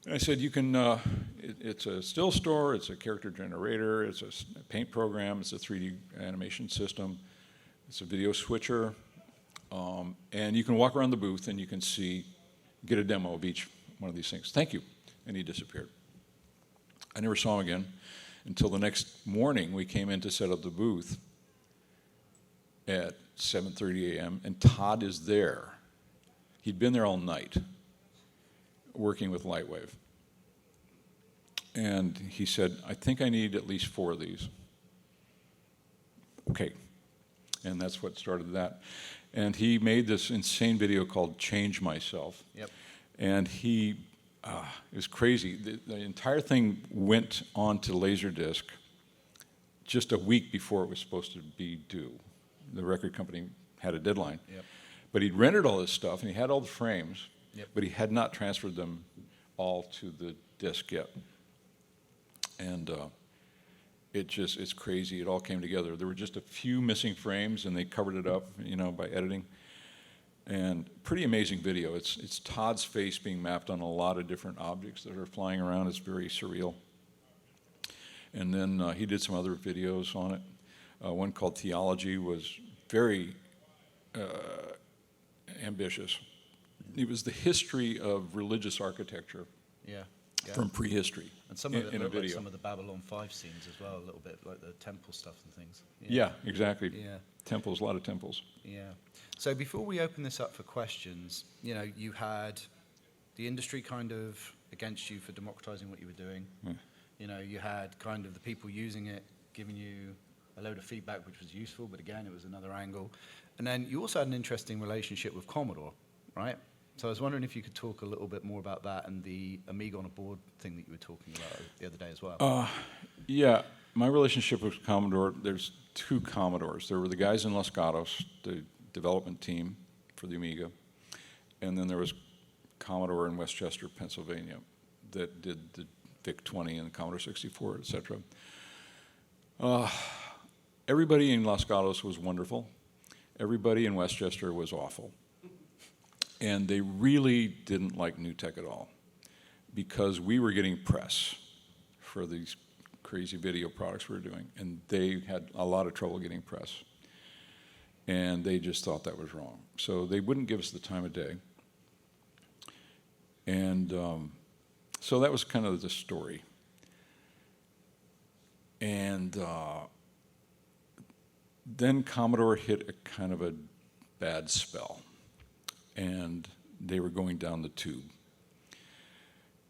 And I said, you can, it's a still store, it's a character generator, it's a paint program, it's a 3D animation system, it's a video switcher, and you can walk around the booth and you can get a demo of each one of these things. Thank you. And he disappeared. I never saw him again until the next morning we came in to set up the booth at 7:30 a.m. and Todd is there. He'd been there all night working with LightWave. And he said, I think I need at least 4 of these. Okay. And that's what started that. And he made this insane video called Change Myself. Yep. And it was crazy. The entire thing went onto Laserdisc just a week before it was supposed to be due. The record company had a deadline. Yep. But he'd rendered all this stuff, and he had all the frames, yep, but he had not transferred them all to the disc yet. And it's crazy. It all came together. There were just a few missing frames, and they covered it up, by editing. And pretty amazing video. It's Todd's face being mapped on a lot of different objects that are flying around. It's very surreal. And then he did some other videos on it. One called Theology was very ambitious. It was the history of religious architecture Yeah. Yeah. from prehistory. And some of it in a looked like video. some of the Babylon 5 scenes as well, a little bit, like the temple stuff and things. Yeah, exactly. Yeah. Temples, a lot of temples. Yeah. So before we open this up for questions, you know, you had the industry kind of against you for democratizing what you were doing. Yeah. You know, you had kind of the people using it giving you a load of feedback, which was useful, but again, it was another angle. And then you also had an interesting relationship with Commodore, right? So I was wondering if you could talk a little bit more about that and the Amiga on a board thing that you were talking about the other day as well. Yeah, my relationship with Commodore, there's two Commodores. There were the guys in Los Gatos, the development team for the Amiga, and then there was Commodore in Westchester, Pennsylvania, that did the VIC-20 and the Commodore 64, et cetera. Everybody in Los Gatos was wonderful. Everybody in Westchester was awful. And they really didn't like NewTek at all because we were getting press for these crazy video products we were doing, and they had a lot of trouble getting press. And they just thought that was wrong. So they wouldn't give us the time of day. And so that was kind of the story. And then Commodore hit a kind of a bad spell, and they were going down the tube.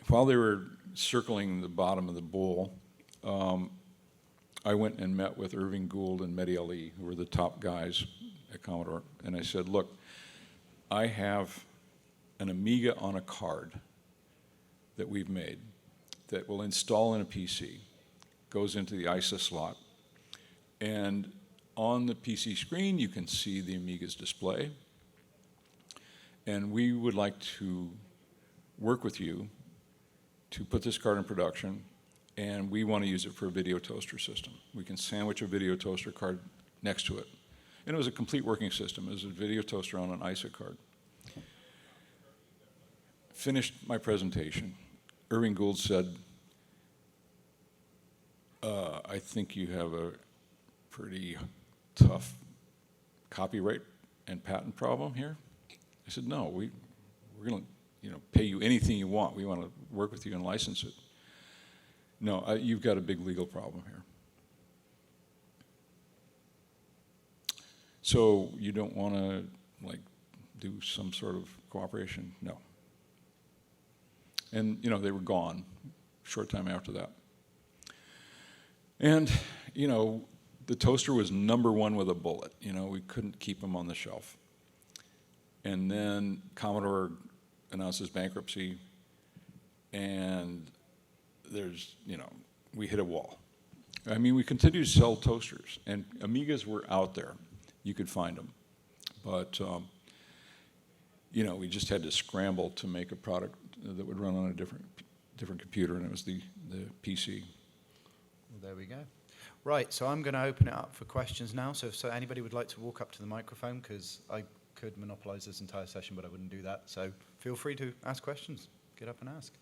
While they were circling the bottom of the bowl, I went and met with Irving Gould and Mehdi Ali, who were the top guys at Commodore, and I said, look, I have an Amiga on a card that we've made that will install in a PC, goes into the ISA slot, and on the PC screen you can see the Amiga's display, and we would like to work with you to put this card in production, and we want to use it for a video toaster system. We can sandwich a video toaster card next to it. And it was a complete working system. It was a video toaster on an ISA card. Finished my presentation. Irving Gould said, I think you have a pretty tough copyright and patent problem here. I said, no, we're going to pay you anything you want. We want to work with you and license it. No, you've got a big legal problem here. So you don't want to do some sort of cooperation? No. And they were gone short time after that. And the toaster was #1 with a bullet. We couldn't keep them on the shelf. And then Commodore announces bankruptcy, and we hit a wall. I mean, we continued to sell toasters, and Amigas were out there. You could find them. But, we just had to scramble to make a product that would run on a different computer, and it was the PC. Well, there we go. Right, so I'm going to open it up for questions now. So if anybody would like to walk up to the microphone, because I could monopolize this entire session, but I wouldn't do that. So feel free to ask questions. Get up and ask.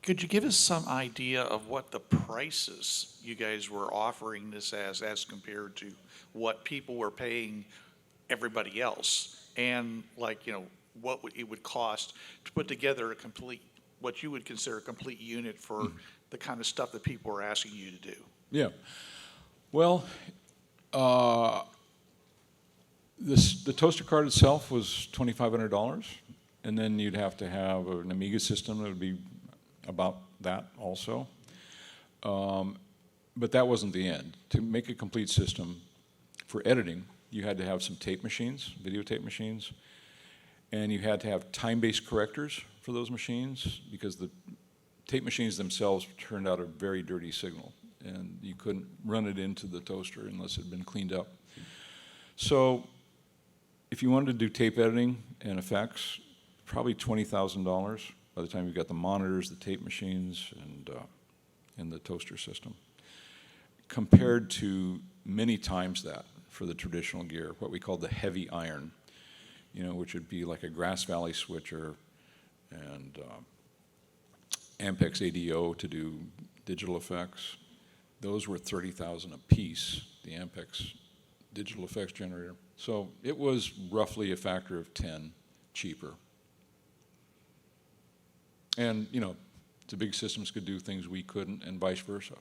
Could you give us some idea of what the prices you guys were offering this as compared to what people were paying everybody else? And what it would cost to put together what you would consider a complete unit for the kind of stuff that people were asking you to do? Yeah. Well, the toaster card itself was $2,500, and then you'd have to have an Amiga system that would be about that also. But that wasn't the end. To make a complete system for editing, you had to have some tape machines, videotape machines, and you had to have time-based correctors for those machines because the tape machines themselves turned out a very dirty signal, and you couldn't run it into the toaster unless it had been cleaned up. So if you wanted to do tape editing and effects, probably $20,000 by the time you got the monitors, the tape machines, and the toaster system, compared to many times that for the traditional gear, what we call the heavy iron, which would be like a Grass Valley switcher and Ampex ADO to do digital effects. Those were $30,000 a piece, the Ampex digital effects generator. So it was roughly a factor of 10 cheaper. And, you know, the big systems could do things we couldn't, and vice versa.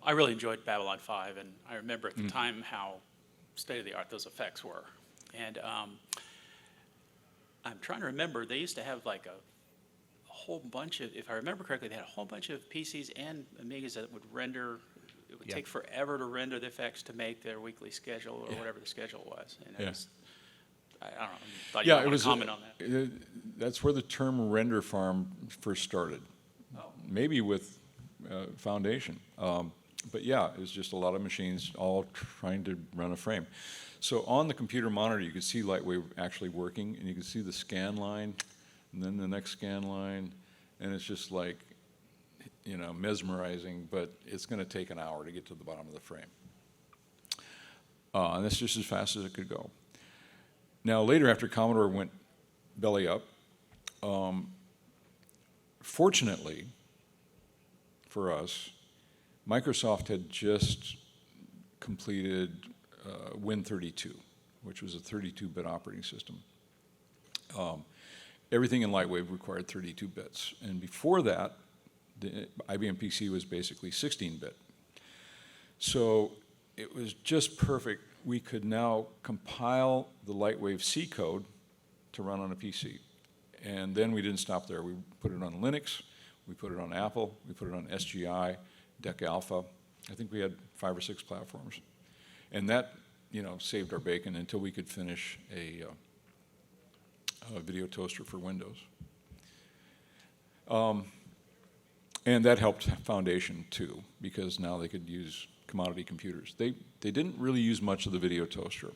I really enjoyed Babylon 5, and I remember at the time how state-of-the-art those effects were. And I'm trying to remember, they used to have like a whole bunch of, if I remember correctly, they had a whole bunch of PCs and Amigas that would render, it would take forever to render the effects to make their weekly schedule or whatever the schedule was. And it was, I don't know, I thought you might want to comment on that. That's where the term render farm first started. Oh. Maybe with Foundation. But yeah, it was just a lot of machines all trying to run a frame. So on the computer monitor, you could see LightWave actually working, and you could see the scan line, and then the next scan line, and it's just like, you know, mesmerizing, but it's going to take an hour to get to the bottom of the frame. And that's just as fast as it could go. Now, later, after Commodore went belly up, fortunately for us, Microsoft had just completed Win32, which was a 32-bit operating system. Everything in LightWave required 32 bits. And before that, the IBM PC was basically 16-bit. So it was just perfect. We could now compile the LightWave C code to run on a PC. And then we didn't stop there. We put it on Linux, we put it on Apple, we put it on SGI, DEC Alpha. I think we had 5 or 6 platforms. And that, you know, saved our bacon until we could finish a VideoToaster for Windows. And that helped Foundation too, because now they could use commodity computers. They didn't really use much of the VideoToaster.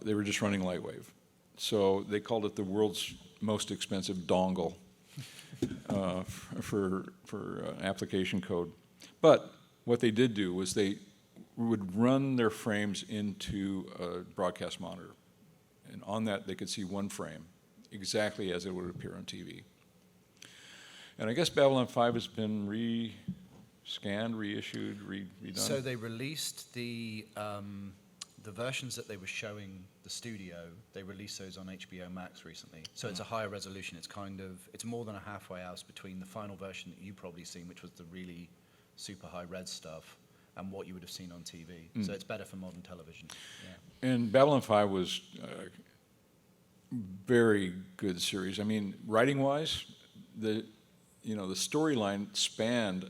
They were just running LightWave. So they called it the world's most expensive dongle for application code. But what they did do was they would run their frames into a broadcast monitor. And on that, they could see one frame, exactly as it would appear on TV. And I guess Babylon 5 has been re-scanned, reissued, redone. So they released the versions that they were showing the studio, they released those on HBO Max recently. So it's a higher resolution. It's more than a halfway house between the final version that you've probably seen, which was the really super high res stuff, and what you would have seen on TV. So it's better for modern television. Yeah. And Babylon 5 was a very good series. I mean, writing-wise, the storyline spanned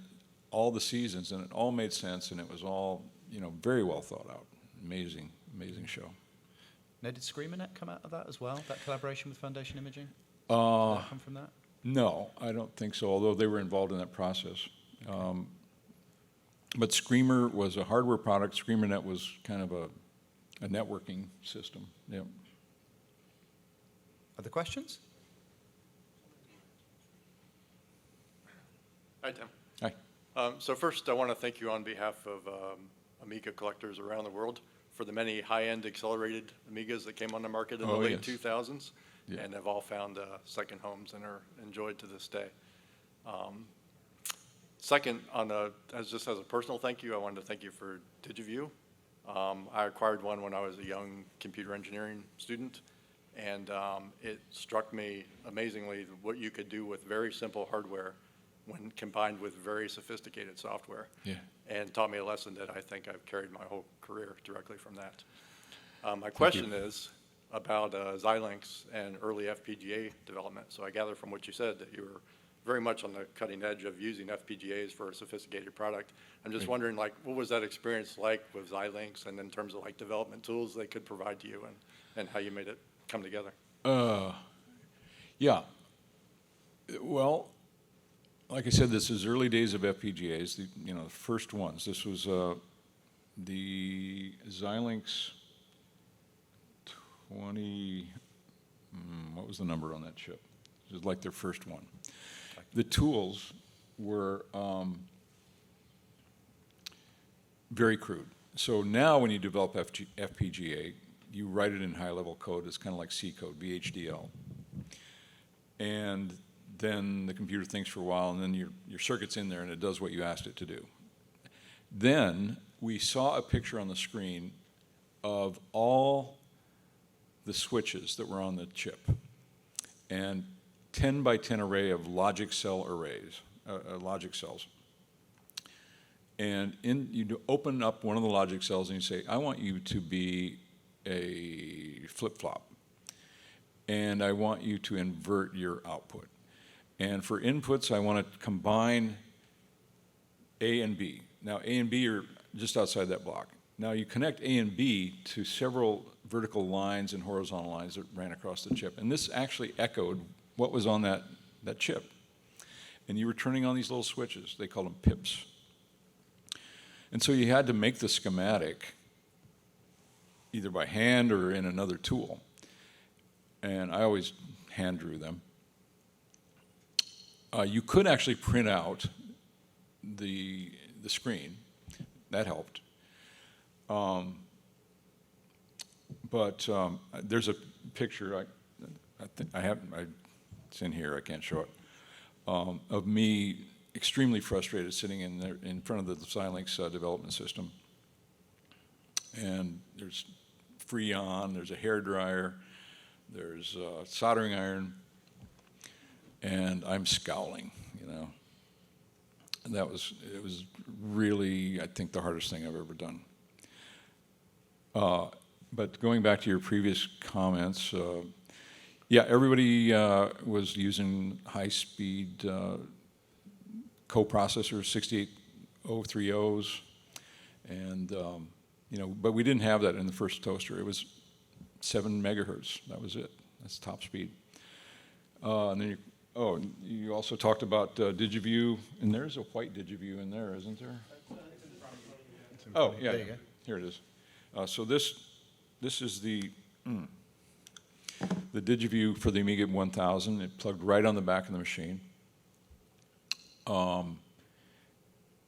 all the seasons, and it all made sense, and it was all, you know, very well thought out. Amazing, amazing show. Now, did ScreamerNet come out of that as well, that collaboration with Foundation Imaging? Did that come from that? No, I don't think so, although they were involved in that process. But Screamer was a hardware product. ScreamerNet was kind of a networking system. Yeah. Other questions? Hi, Tim. Hi. So first, I want to thank you on behalf of Amiga collectors around the world for the many high-end accelerated Amigas that came on the market in the late 2000s, and have all found second homes and are enjoyed to this day. Second, just as a personal thank you, I wanted to thank you for DigiView. I acquired one when I was a young computer engineering student, and it struck me amazingly what you could do with very simple hardware when combined with very sophisticated software. Yeah. And taught me a lesson that I think I've carried my whole career directly from that. My question is about Xilinx and early FPGA development. So I gather from what you said that you were very much on the cutting edge of using FPGAs for a sophisticated product. I'm just wondering, like, what was that experience like with Xilinx, and in terms of like development tools they could provide to you, and how you made it come together? Yeah. Well, like I said, this is early days of FPGAs, the first ones. This was the Xilinx 20, what was the number on that chip? It was like their first one. The tools were very crude. So now when you develop FPGA, you write it in high-level code. It's kind of like C code, VHDL. And then the computer thinks for a while, and then your circuit's in there, and it does what you asked it to do. Then we saw a picture on the screen of all the switches that were on the chip, and 10 by 10 array of logic cell arrays, logic cells. And you open up one of the logic cells and you say, I want you to be a flip-flop, and I want you to invert your output. And for inputs, I want to combine A and B. Now, A and B are just outside that block. Now, you connect A and B to several vertical lines and horizontal lines that ran across the chip. And this actually echoed what was on that chip. And you were turning on these little switches. They called them pips. And so you had to make the schematic either by hand or in another tool. And I always hand drew them. You could actually print out the screen. That helped. But there's a picture, it's in here, I can't show it, of me extremely frustrated sitting in there in front of the Xilinx development system. And there's Freon, there's a hairdryer, there's a soldering iron, and I'm scowling, you know. And it was really, I think, the hardest thing I've ever done. But going back to your previous comments, yeah, everybody was using high-speed coprocessors, 68030s, and you know, but we didn't have that in the first toaster. It was 7 megahertz. That was it. That's top speed. And then you also talked about DigiView, and there's a white DigiView in there, isn't there? Oh, yeah, There you go. here it is. So this is the DigiView for the Amiga 1000. It plugged right on the back of the machine.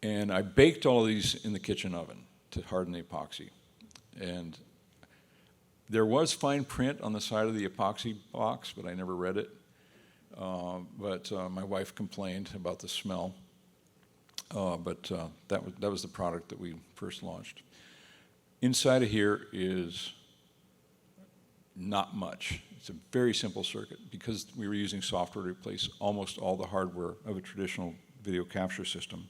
And I baked all of these in the kitchen oven to harden the epoxy. And there was fine print on the side of the epoxy box, but I never read it. But my wife complained about the smell. But that was the product that we first launched. Inside of here is not much. It's a very simple circuit because we were using software to replace almost all the hardware of a traditional video capture system.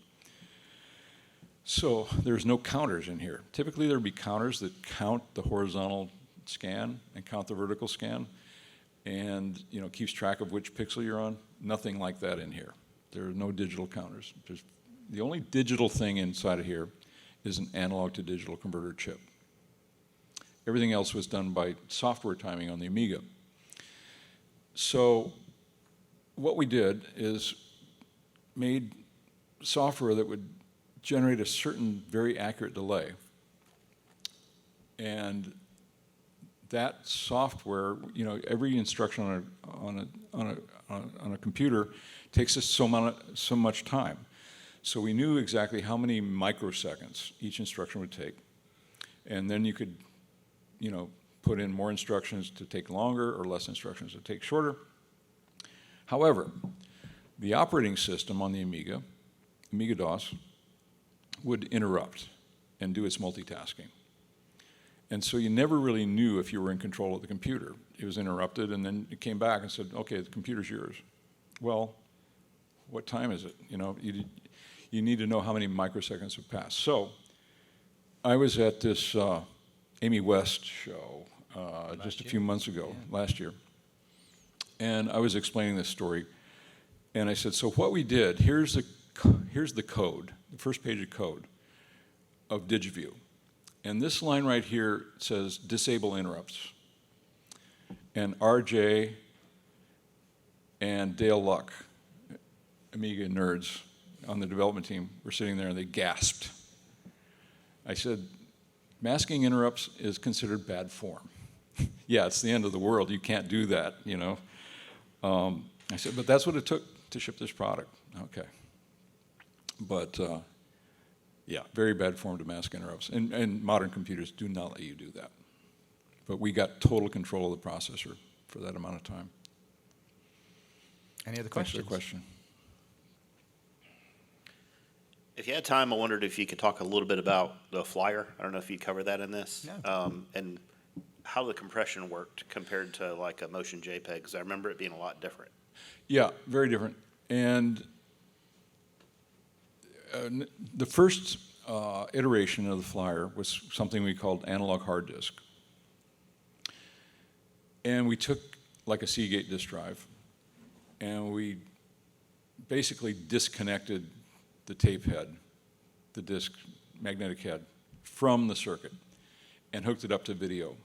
So there's no counters in here. Typically there'd be counters that count the horizontal scan and count the vertical scan, and you know, keeps track of which pixel you're on. Nothing like that in here. There are no digital counters. The only digital thing inside of here is an analog to digital converter chip. Everything else was done by software timing on the Amiga. So what we did is made software that would generate a certain very accurate delay. And that software, you know, every instruction on a computer takes us so much time. So we knew exactly how many microseconds each instruction would take. And then you could, you know, put in more instructions to take longer or less instructions to take shorter. However, the operating system on the Amiga DOS, would interrupt and do its multitasking. And so you never really knew if you were in control of the computer. It was interrupted, and then it came back and said, okay, the computer's yours. Well, what time is it? You know, you need to know how many microseconds have passed. So I was at this Amy West show just a few months ago, last year, and I was explaining this story, and I said, so what we did, here's the code, the first page of code of DigiView. And this line right here says disable interrupts. And RJ and Dale Luck, Amiga nerds on the development team, were sitting there and they gasped. I said, masking interrupts is considered bad form. Yeah, it's the end of the world. You can't do that, you know. I said, but that's what it took to ship this product. Okay. But yeah, very bad form to mask interrupts. And modern computers do not let you do that. But we got total control of the processor for that amount of time. Any other Thanks for the questions? question. If you had time, I wondered if you could talk a little bit about the flyer. I don't know if you covered that in this. Yeah. And how the compression worked compared to like a motion JPEG, because I remember it being a lot different. Yeah, very different. And the first iteration of the flyer was something we called analog hard disk. And we took like a Seagate disk drive, and we basically disconnected the tape head, the disk magnetic head, from the circuit and hooked it up to video.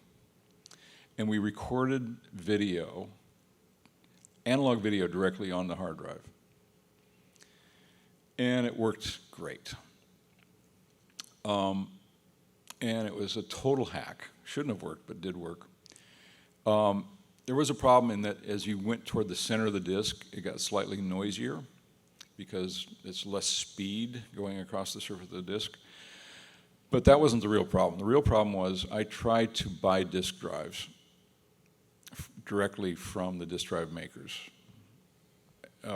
And we recorded video, analog video, directly on the hard drive. And it worked great. And it was a total hack. Shouldn't have worked, but did work. There was a problem in that as you went toward the center of the disk, it got slightly noisier because it's less speed going across the surface of the disk. But that wasn't the real problem. The real problem was I tried to buy disk drives directly from the disk drive makers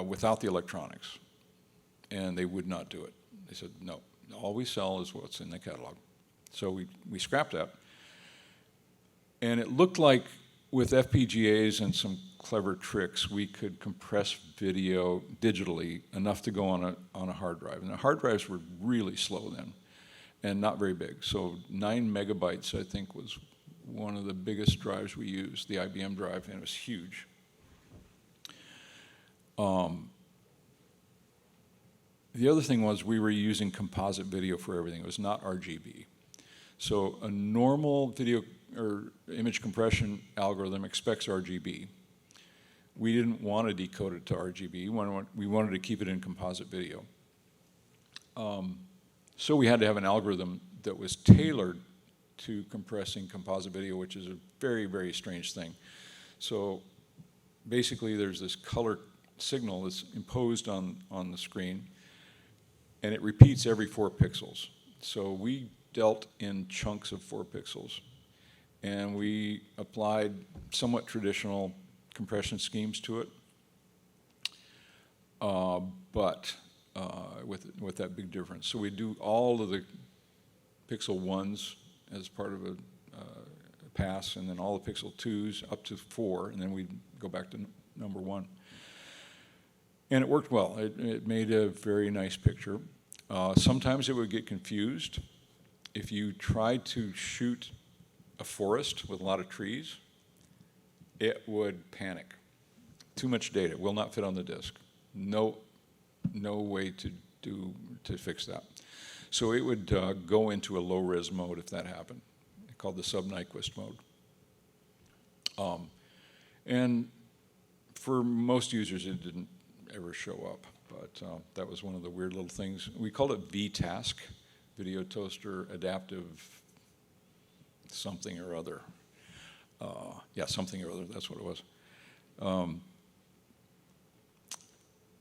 without the electronics, and they would not do it. They said, no, all we sell is what's in the catalog. So we scrapped that. And it looked like with FPGAs and some clever tricks, we could compress video digitally enough to go on a hard drive. And the hard drives were really slow then and not very big. So 9 megabytes, I think, was one of the biggest drives we used, the IBM drive, and it was huge. The other thing was we were using composite video for everything. It was not RGB. So a normal video or image compression algorithm expects RGB. We didn't want to decode it to RGB. We wanted to keep it in composite video. So we had to have an algorithm that was tailored to compressing composite video, which is a very, very strange thing. So basically there's this color signal that's imposed on the screen, and it repeats every 4 pixels. So we dealt in chunks of 4 pixels, and we applied somewhat traditional compression schemes to it, but with that big difference. So we do all of the pixel 1s as part of a pass, and then all the pixel 2s up to 4, and then we go back to number 1. And it worked well. It made a very nice picture. Sometimes it would get confused. If you tried to shoot a forest with a lot of trees, it would panic. Too much data, will not fit on the disk. No way to fix that. So it would go into a low-res mode if that happened, called the sub-Nyquist mode. And for most users, it didn't ever show up, but that was one of the weird little things. We called it VTask, VideoToaster Adaptive something or other. Yeah, something or other, that's what it was.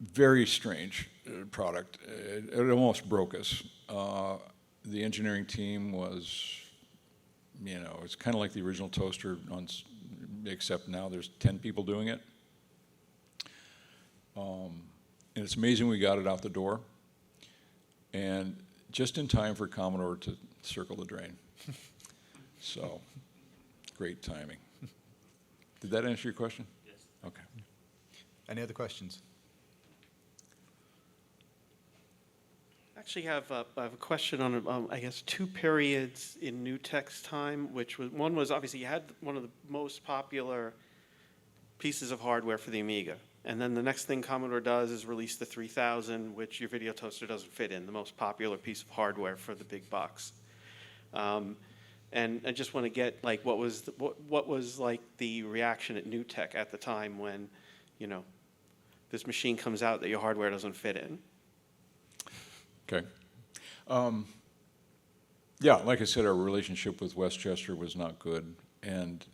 Very strange product. It almost broke us. The engineering team was, it's kind of like the original toaster, except now there's 10 people doing it. And it's amazing we got it out the door, and just in time for Commodore to circle the drain. So, great timing. Did that answer your question? Yes. Okay. Any other questions? Actually, I have a question on, I guess, 2 periods in NewTek's time, which was, one was obviously you had one of the most popular pieces of hardware for the Amiga. And then the next thing Commodore does is release the 3000, which your video toaster doesn't fit in, the most popular piece of hardware for the big box. And I just want to get, like, what was like the reaction at NewTek at the time when, this machine comes out that your hardware doesn't fit in? Okay. Yeah, like I said, our relationship with Westchester was not good, and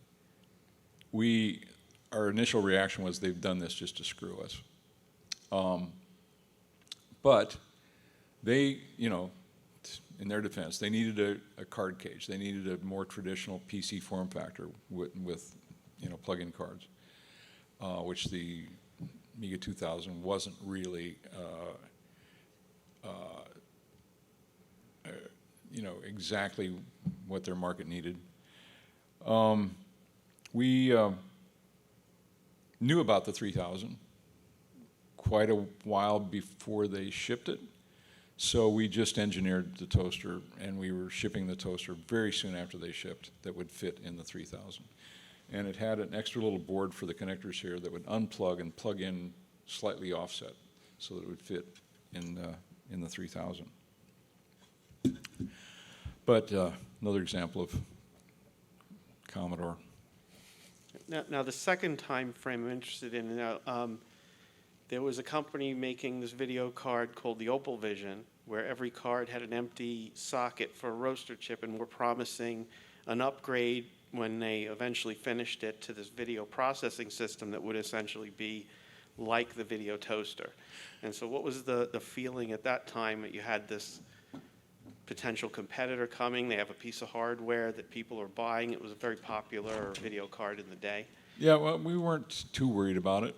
our initial reaction was they've done this just to screw us. But they, in their defense, they needed a card cage. They needed a more traditional PC form factor with plug-in cards, which the Amiga 2000 wasn't really, exactly what their market needed. We knew about the 3000 quite a while before they shipped it. So we just engineered the toaster, and we were shipping the toaster very soon after they shipped that would fit in the 3000. And it had an extra little board for the connectors here that would unplug and plug in slightly offset so that it would fit in the 3000. But another example of Commodore. Now, the second time frame I'm interested in, there was a company making this video card called the Opal Vision, where every card had an empty socket for a roaster chip, and were promising an upgrade when they eventually finished it to this video processing system that would essentially be like the video toaster. And so what was the feeling at that time that you had this potential competitor coming? They have a piece of hardware that people are buying. It was a very popular video card in the day. Yeah, well, we weren't too worried about it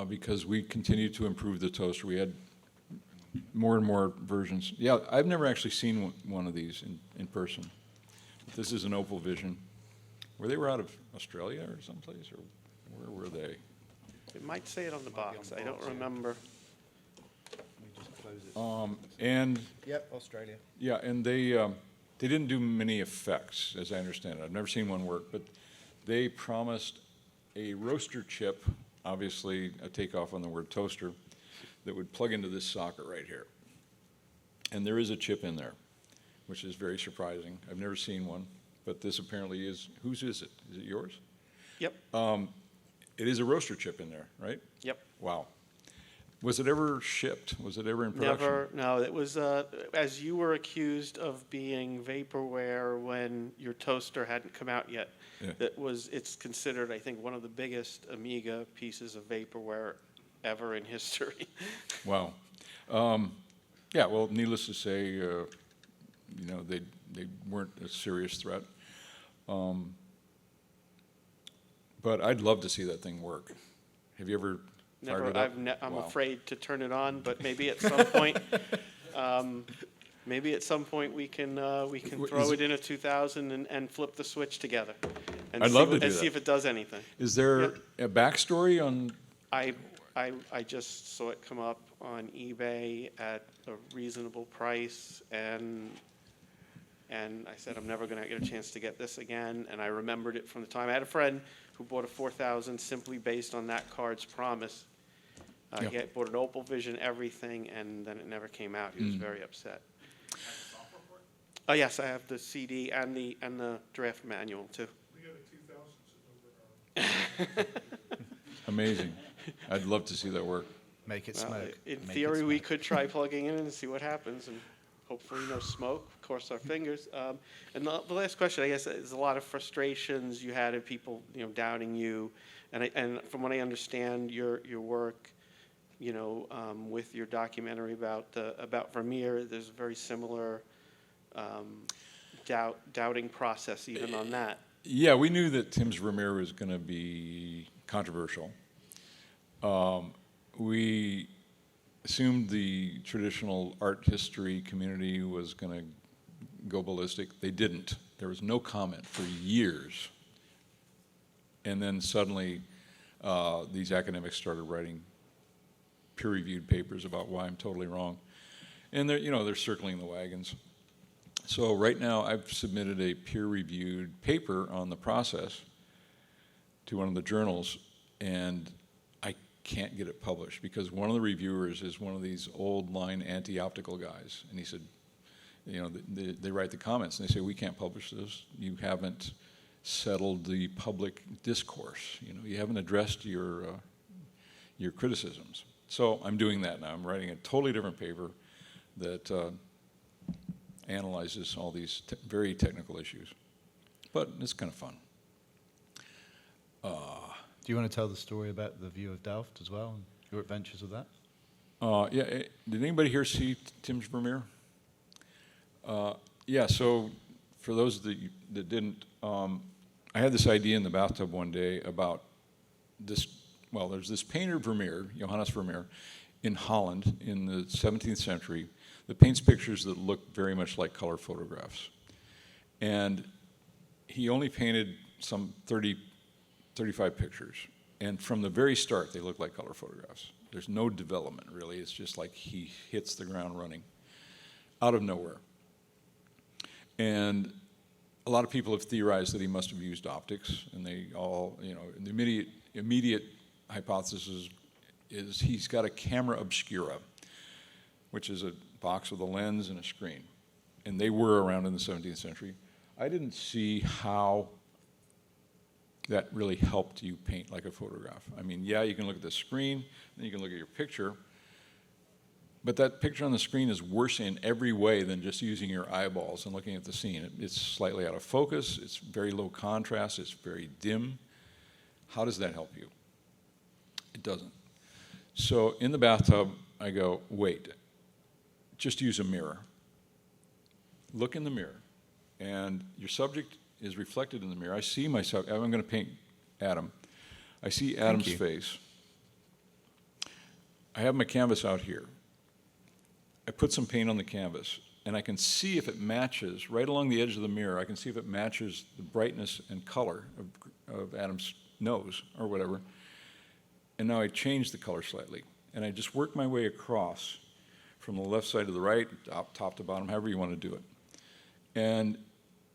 because we continued to improve the toaster. We had more and more versions. Yeah, I've never actually seen one of these in person. This is an Opal Vision. They were out of Australia or someplace, or where were they? It might say it on the box. I don't remember. And Yep, Australia. yeah, and they didn't do many effects, as I understand it. I've never seen one work, but they promised a roaster chip, obviously a takeoff on the word toaster, that would plug into this socket right here. And there is a chip in there, which is very surprising. I've never seen one, but this apparently is. Whose is it? Is it yours? Yep. It is a roaster chip in there, right? Yep. Wow. Was it ever shipped? Was it ever in production? Never. No, it was, as you were accused of being vaporware when your toaster hadn't come out yet. Yeah. It's considered, I think, one of the biggest Amiga pieces of vaporware ever in history. Wow. Yeah, well, needless to say, they weren't a serious threat. But I'd love to see that thing work. Have you ever fired it up? I'm Wow. afraid to turn it on, but maybe at some point, we can throw it in a 2000 and flip the switch together. And I'd love to do and see that. if it does anything. Is there a backstory on? I just saw it come up on eBay at a reasonable price, and I said, I'm never going to get a chance to get this again. And I remembered it from the time. I had a friend who bought a 4000 simply based on that card's promise. Yeah. He bought an Opal Vision, everything, and then it never came out. He was very upset. Oh yes, I have the CD and the draft manual too. We got a 2000 sitting over our. Amazing. I'd love to see that work. Make it Well, smoke. in Make it theory, we smoke. could try plugging in and see what happens, and hopefully no smoke. Cross our fingers. And the last question, I guess, is a lot of frustrations you had of people, doubting you, and from what I understand, your work, with your documentary about Vermeer, there's a very similar doubting process even on that. Yeah, we knew that Tim's Vermeer was going to be controversial. We assumed the traditional art history community was going to go ballistic. They didn't. There was no comment for years. And then suddenly, these academics started writing peer-reviewed papers about why I'm totally wrong. And they're circling the wagons. So right now, I've submitted a peer-reviewed paper on the process to one of the journals, and I can't get it published because one of the reviewers is one of these old line anti-optical guys, and he said, they write the comments and they say, we can't publish this. You haven't settled the public discourse. You haven't addressed your criticisms. So I'm doing that now. I'm writing a totally different paper that analyzes all these very technical issues. But it's kind of fun. Do you want to tell the story about the view of Delft as well and your adventures with that? Yeah. Did anybody here see Tim's Vermeer? Yeah. So for those that didn't, I had this idea in the bathtub one day about this well, there's this painter Vermeer, Johannes Vermeer, in Holland in the 17th century that paints pictures that look very much like color photographs. And he only painted some 30, 35 pictures. And from the very start, they look like color photographs. There's no development, really. It's just like he hits the ground running out of nowhere. And a lot of people have theorized that he must have used optics, and they all, you know, the immediate hypothesis is he's got a camera obscura, which is a box with a lens and a screen. And they were around in the 17th century. I didn't see how that really helped you paint like a photograph. I mean, yeah, you can look at the screen, then you can look at your picture, but that picture on the screen is worse in every way than just using your eyeballs and looking at the scene. It's slightly out of focus, it's very low contrast, it's very dim. How does that help you? It doesn't. So in the bathtub, I go, wait, just use a mirror. Look in the mirror, and your subject is reflected in the mirror. I see myself. I'm going to paint Adam. I see Adam's face. I have my canvas out here. I put some paint on the canvas, and I can see if it matches, right along the edge of the mirror, I can see if it matches the brightness and color of Adam's nose or whatever. And now I change the color slightly, and I just work my way across from the left side to the right, top to bottom, however you want to do it. And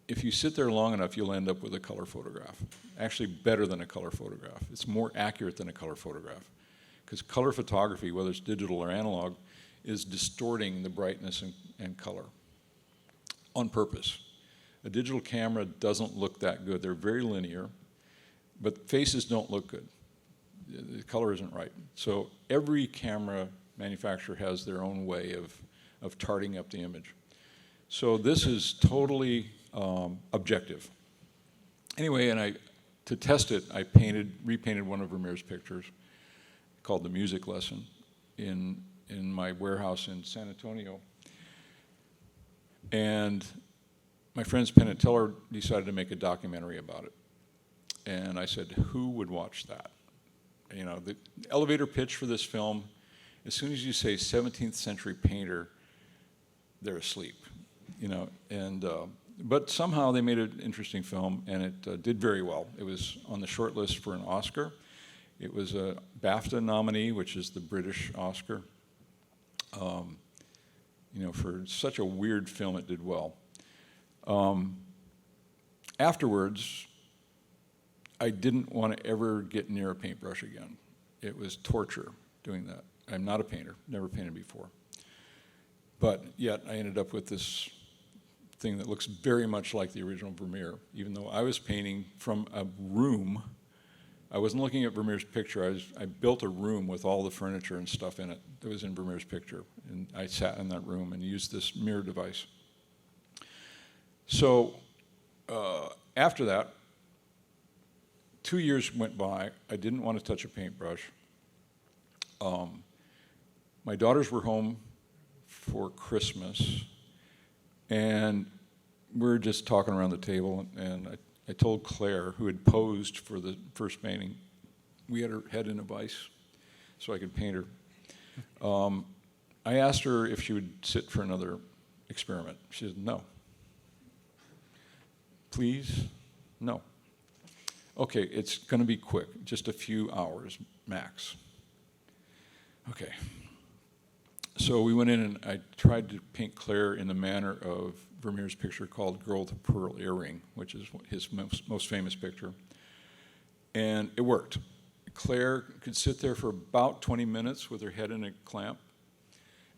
if you sit there long enough, you'll end up with a color photograph. Actually better than a color photograph. It's more accurate than a color photograph. Because color photography, whether it's digital or analog, is distorting the brightness and color on purpose. A digital camera doesn't look that good. They're very linear, but faces don't look good. The color isn't right. So every camera manufacturer has their own way of tarting up the image. So this is totally objective. Anyway, and to test it, I repainted one of Vermeer's pictures called The Music Lesson in my warehouse in San Antonio. And my friends Penn and Teller decided to make a documentary about it. And I said, who would watch that? You know, the elevator pitch for this film, as soon as you say 17th century painter, they're asleep, you know, and but somehow they made an interesting film, and it did very well. It was on the short list for an Oscar. It was a BAFTA nominee, which is the British Oscar. You know, for such a weird film, it did well. Afterwards, I didn't want to ever get near a paintbrush again. It was torture doing that. I'm not a painter, never painted before. But yet I ended up with this thing that looks very much like the original Vermeer, even though I was painting from a room. I wasn't looking at Vermeer's picture. I built a room with all the furniture and stuff in it that was in Vermeer's picture. And I sat in that room and used this mirror device. So after that, 2 years went by. I didn't want to touch a paintbrush. My daughters were home for Christmas, and we were just talking around the table, and I told Claire, who had posed for the first painting, we had her head in a vise so I could paint her. I asked her if she would sit for another experiment. She said, no. Please? No. Okay, it's going to be quick, just a few hours max. Okay. So we went in and I tried to paint Claire in the manner of Vermeer's picture called Girl with a Pearl Earring, which is his most famous picture. And it worked. Claire could sit there for about 20 minutes with her head in a clamp,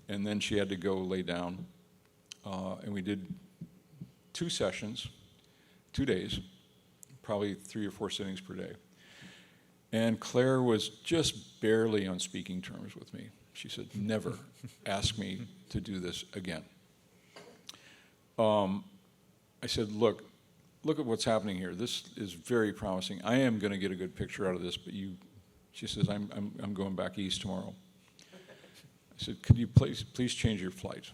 and then she had to go lay down. And we did 2 sessions, 2 days, probably 3 or 4 sittings per day. And Claire was just barely on speaking terms with me. She said, never ask me to do this again. I said, look at what's happening here. This is very promising. I am going to get a good picture out of this, but she says, I'm going back east tomorrow. I said, could you please change your flight?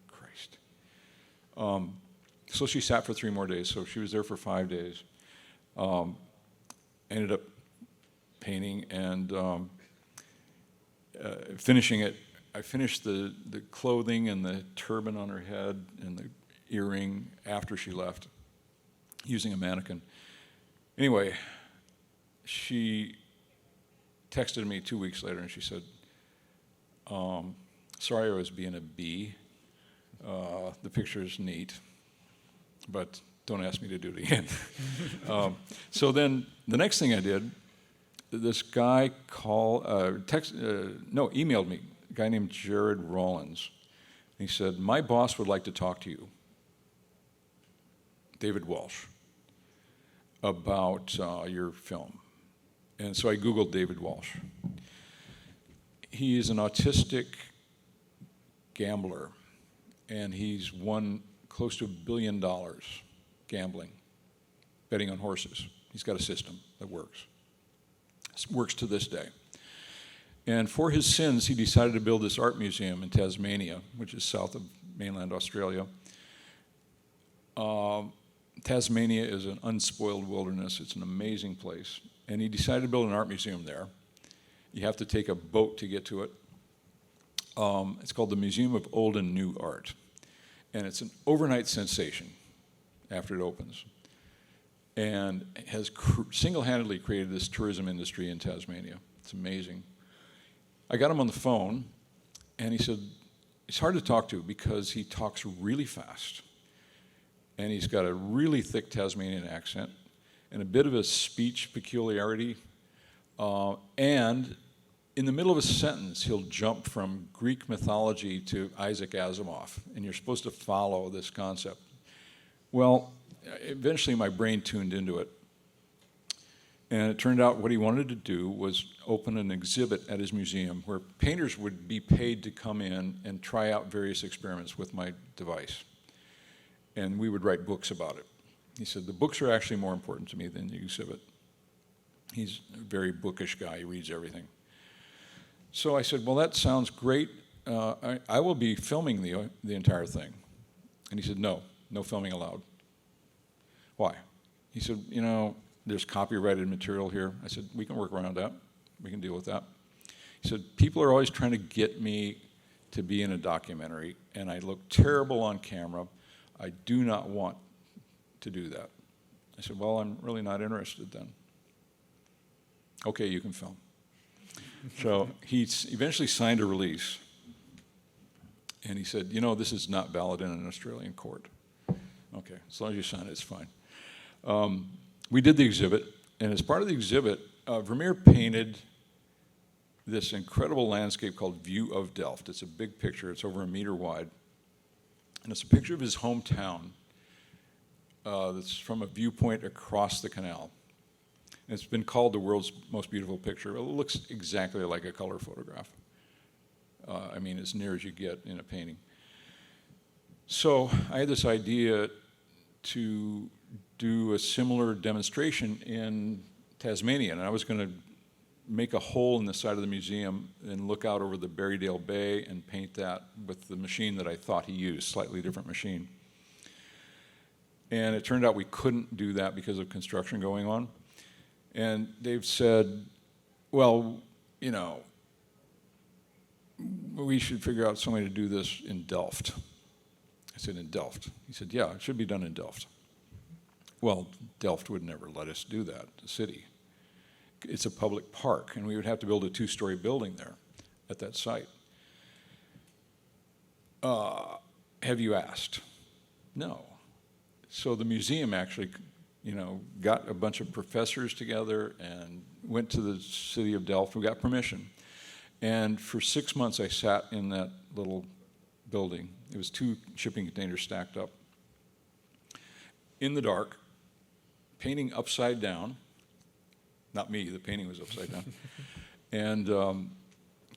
Christ. So she sat for 3 more days, so she was there for 5 days. Ended up painting, and finishing it, I finished the clothing and the turban on her head and the earring after she left, using a mannequin. Anyway, she texted me 2 weeks later and she said, sorry I was being a bee. The picture is neat, but don't ask me to do it again. So then the next thing I did, this guy emailed me, a guy named Jared Rollins. He said, my boss would like to talk to you, David Walsh, about your film. And so I Googled David Walsh. He is an autistic gambler, and he's won close to $1 billion gambling, betting on horses. He's got a system that works. It works to this day. And for his sins, he decided to build this art museum in Tasmania, which is south of mainland Australia. Tasmania is an unspoiled wilderness. It's an amazing place. And he decided to build an art museum there. You have to take a boat to get to it. It's called the Museum of Old and New Art. And it's an overnight sensation after it opens. And has single-handedly created this tourism industry in Tasmania. It's amazing. I got him on the phone, and he said, it's hard to talk to because he talks really fast. And he's got a really thick Tasmanian accent and a bit of a speech peculiarity. And in the middle of a sentence, he'll jump from Greek mythology to Isaac Asimov, and you're supposed to follow this concept. Well, eventually my brain tuned into it. And it turned out what he wanted to do was open an exhibit at his museum where painters would be paid to come in and try out various experiments with my device. And we would write books about it. He said, the books are actually more important to me than the exhibit. He's a very bookish guy. He reads everything. So I said, well, that sounds great. I will be filming the entire thing. And he said, no filming allowed. Why? He said, there's copyrighted material here. I said, we can work around that. We can deal with that. He said, people are always trying to get me to be in a documentary, and I look terrible on camera. I do not want to do that. I said, well, I'm really not interested then. Okay, you can film. So he eventually signed a release, and he said, this is not valid in an Australian court. Okay, as long as you sign it, it's fine. We did the exhibit, and as part of the exhibit, Vermeer painted this incredible landscape called View of Delft. It's a big picture. It's over 1 meter wide. And it's a picture of his hometown that's from a viewpoint across the canal. And it's been called the world's most beautiful picture. It looks exactly like a color photograph. As near as you get in a painting. So I had this idea to do a similar demonstration in Tasmania, and I was going to make a hole in the side of the museum and look out over the Berrydale Bay and paint that with the machine that I thought he used, slightly different machine. And it turned out we couldn't do that because of construction going on. And Dave said, well, we should figure out some way to do this in Delft. I said, in Delft? He said, yeah, it should be done in Delft. Well, Delft would never let us do that, the city. It's a public park, and we would have to build a 2-story building there at that site. Have you asked? No. So the museum actually, got a bunch of professors together and went to the city of Delft. We got permission. And for 6 months, I sat in that little building. It was 2 shipping containers stacked up. In the dark, painting upside down. Not me, the painting was upside down. And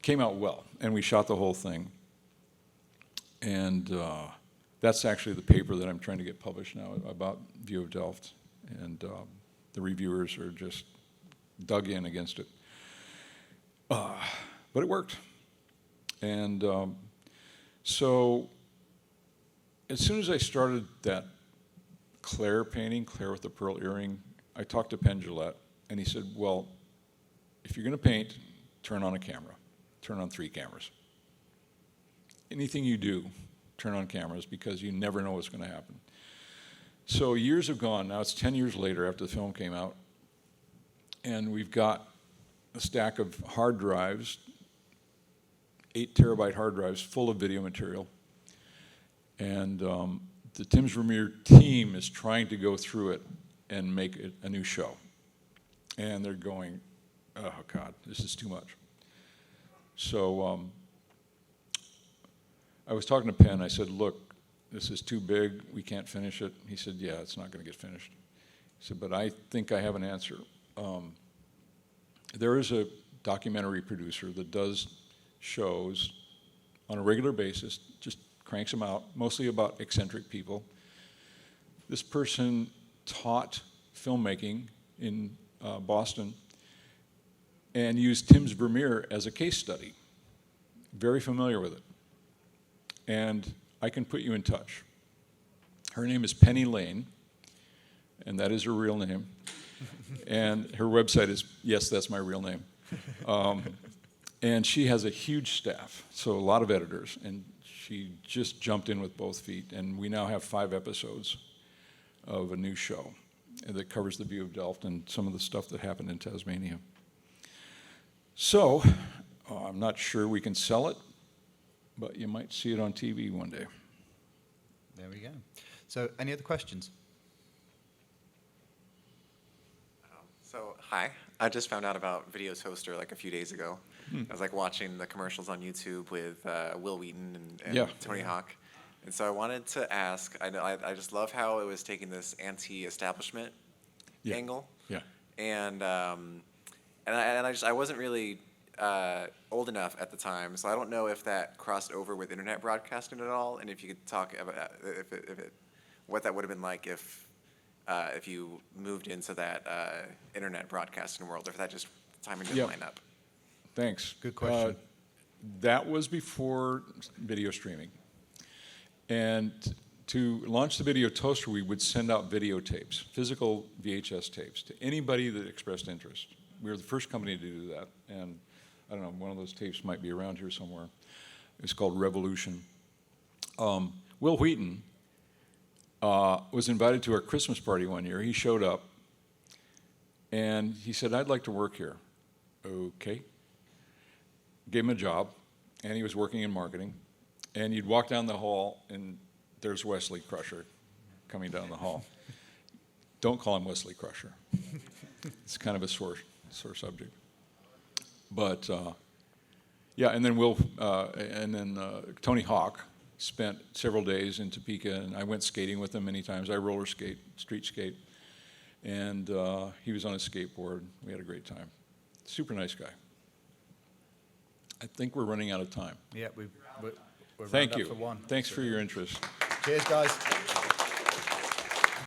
came out well. And we shot the whole thing. And that's actually the paper that I'm trying to get published now about View of Delft. And the reviewers are just dug in against it. But it worked. And so as soon as I started that Claire painting, Claire with the pearl earring, I talked to Penn Jillette, and he said, well, if you're going to paint, turn on a camera. Turn on 3 cameras. Anything you do, turn on cameras because you never know what's going to happen. So years have gone. Now it's 10 years later after the film came out. And we've got a stack of hard drives, 8 terabyte hard drives full of video material. And the Tim's Vermeer team is trying to go through it and make it a new show. And they're going, oh God, this is too much. So I was talking to Penn. I said, look, this is too big. We can't finish it. He said, yeah, it's not going to get finished. He said, but I think I have an answer. There is a documentary producer that does shows on a regular basis, just cranks them out, mostly about eccentric people. This person taught filmmaking in Boston and used Tim's Vermeer as a case study. Very familiar with it. And I can put you in touch. Her name is Penny Lane, and that is her real name. And her website is, yes, that's my real name. And she has a huge staff, so a lot of editors, and she just jumped in with both feet, and we now have 5 episodes of a new show that covers the View of Delft and some of the stuff that happened in Tasmania. So, I'm not sure we can sell it, but you might see it on TV one day. There we go. So, any other questions? So, hi. I just found out about VideoToaster like a few days ago. I was like watching the commercials on YouTube with Will Wheaton and Yeah. Tony Hawk. And so I wanted to ask, I just love how it was taking this anti-establishment Yeah. angle. Yeah. And I wasn't really old enough at the time, so I don't know if that crossed over with internet broadcasting at all, and if you could talk about what that would have been like if you moved into that internet broadcasting world, or if that just timing didn't Yep. line up. Thanks. Good question. That was before video streaming. And to launch the VideoToaster, we would send out videotapes, physical VHS tapes, to anybody that expressed interest. We were the first company to do that. And I don't know, one of those tapes might be around here somewhere. It's called Revolution. Will Wheaton was invited to our Christmas party one year. He showed up, and he said, I'd like to work here. Okay. Gave him a job, and he was working in marketing. And you'd walk down the hall, and there's Wesley Crusher coming down the hall. Don't call him Wesley Crusher. It's kind of a sore subject. But yeah, and then Tony Hawk spent several days in Topeka, and I went skating with him many times. I roller skate, street skate, and he was on his skateboard. We had a great time. Super nice guy. I think we're running out of time. Yeah, we're Thank round you. up for 1. Thanks for your interest. Cheers, guys.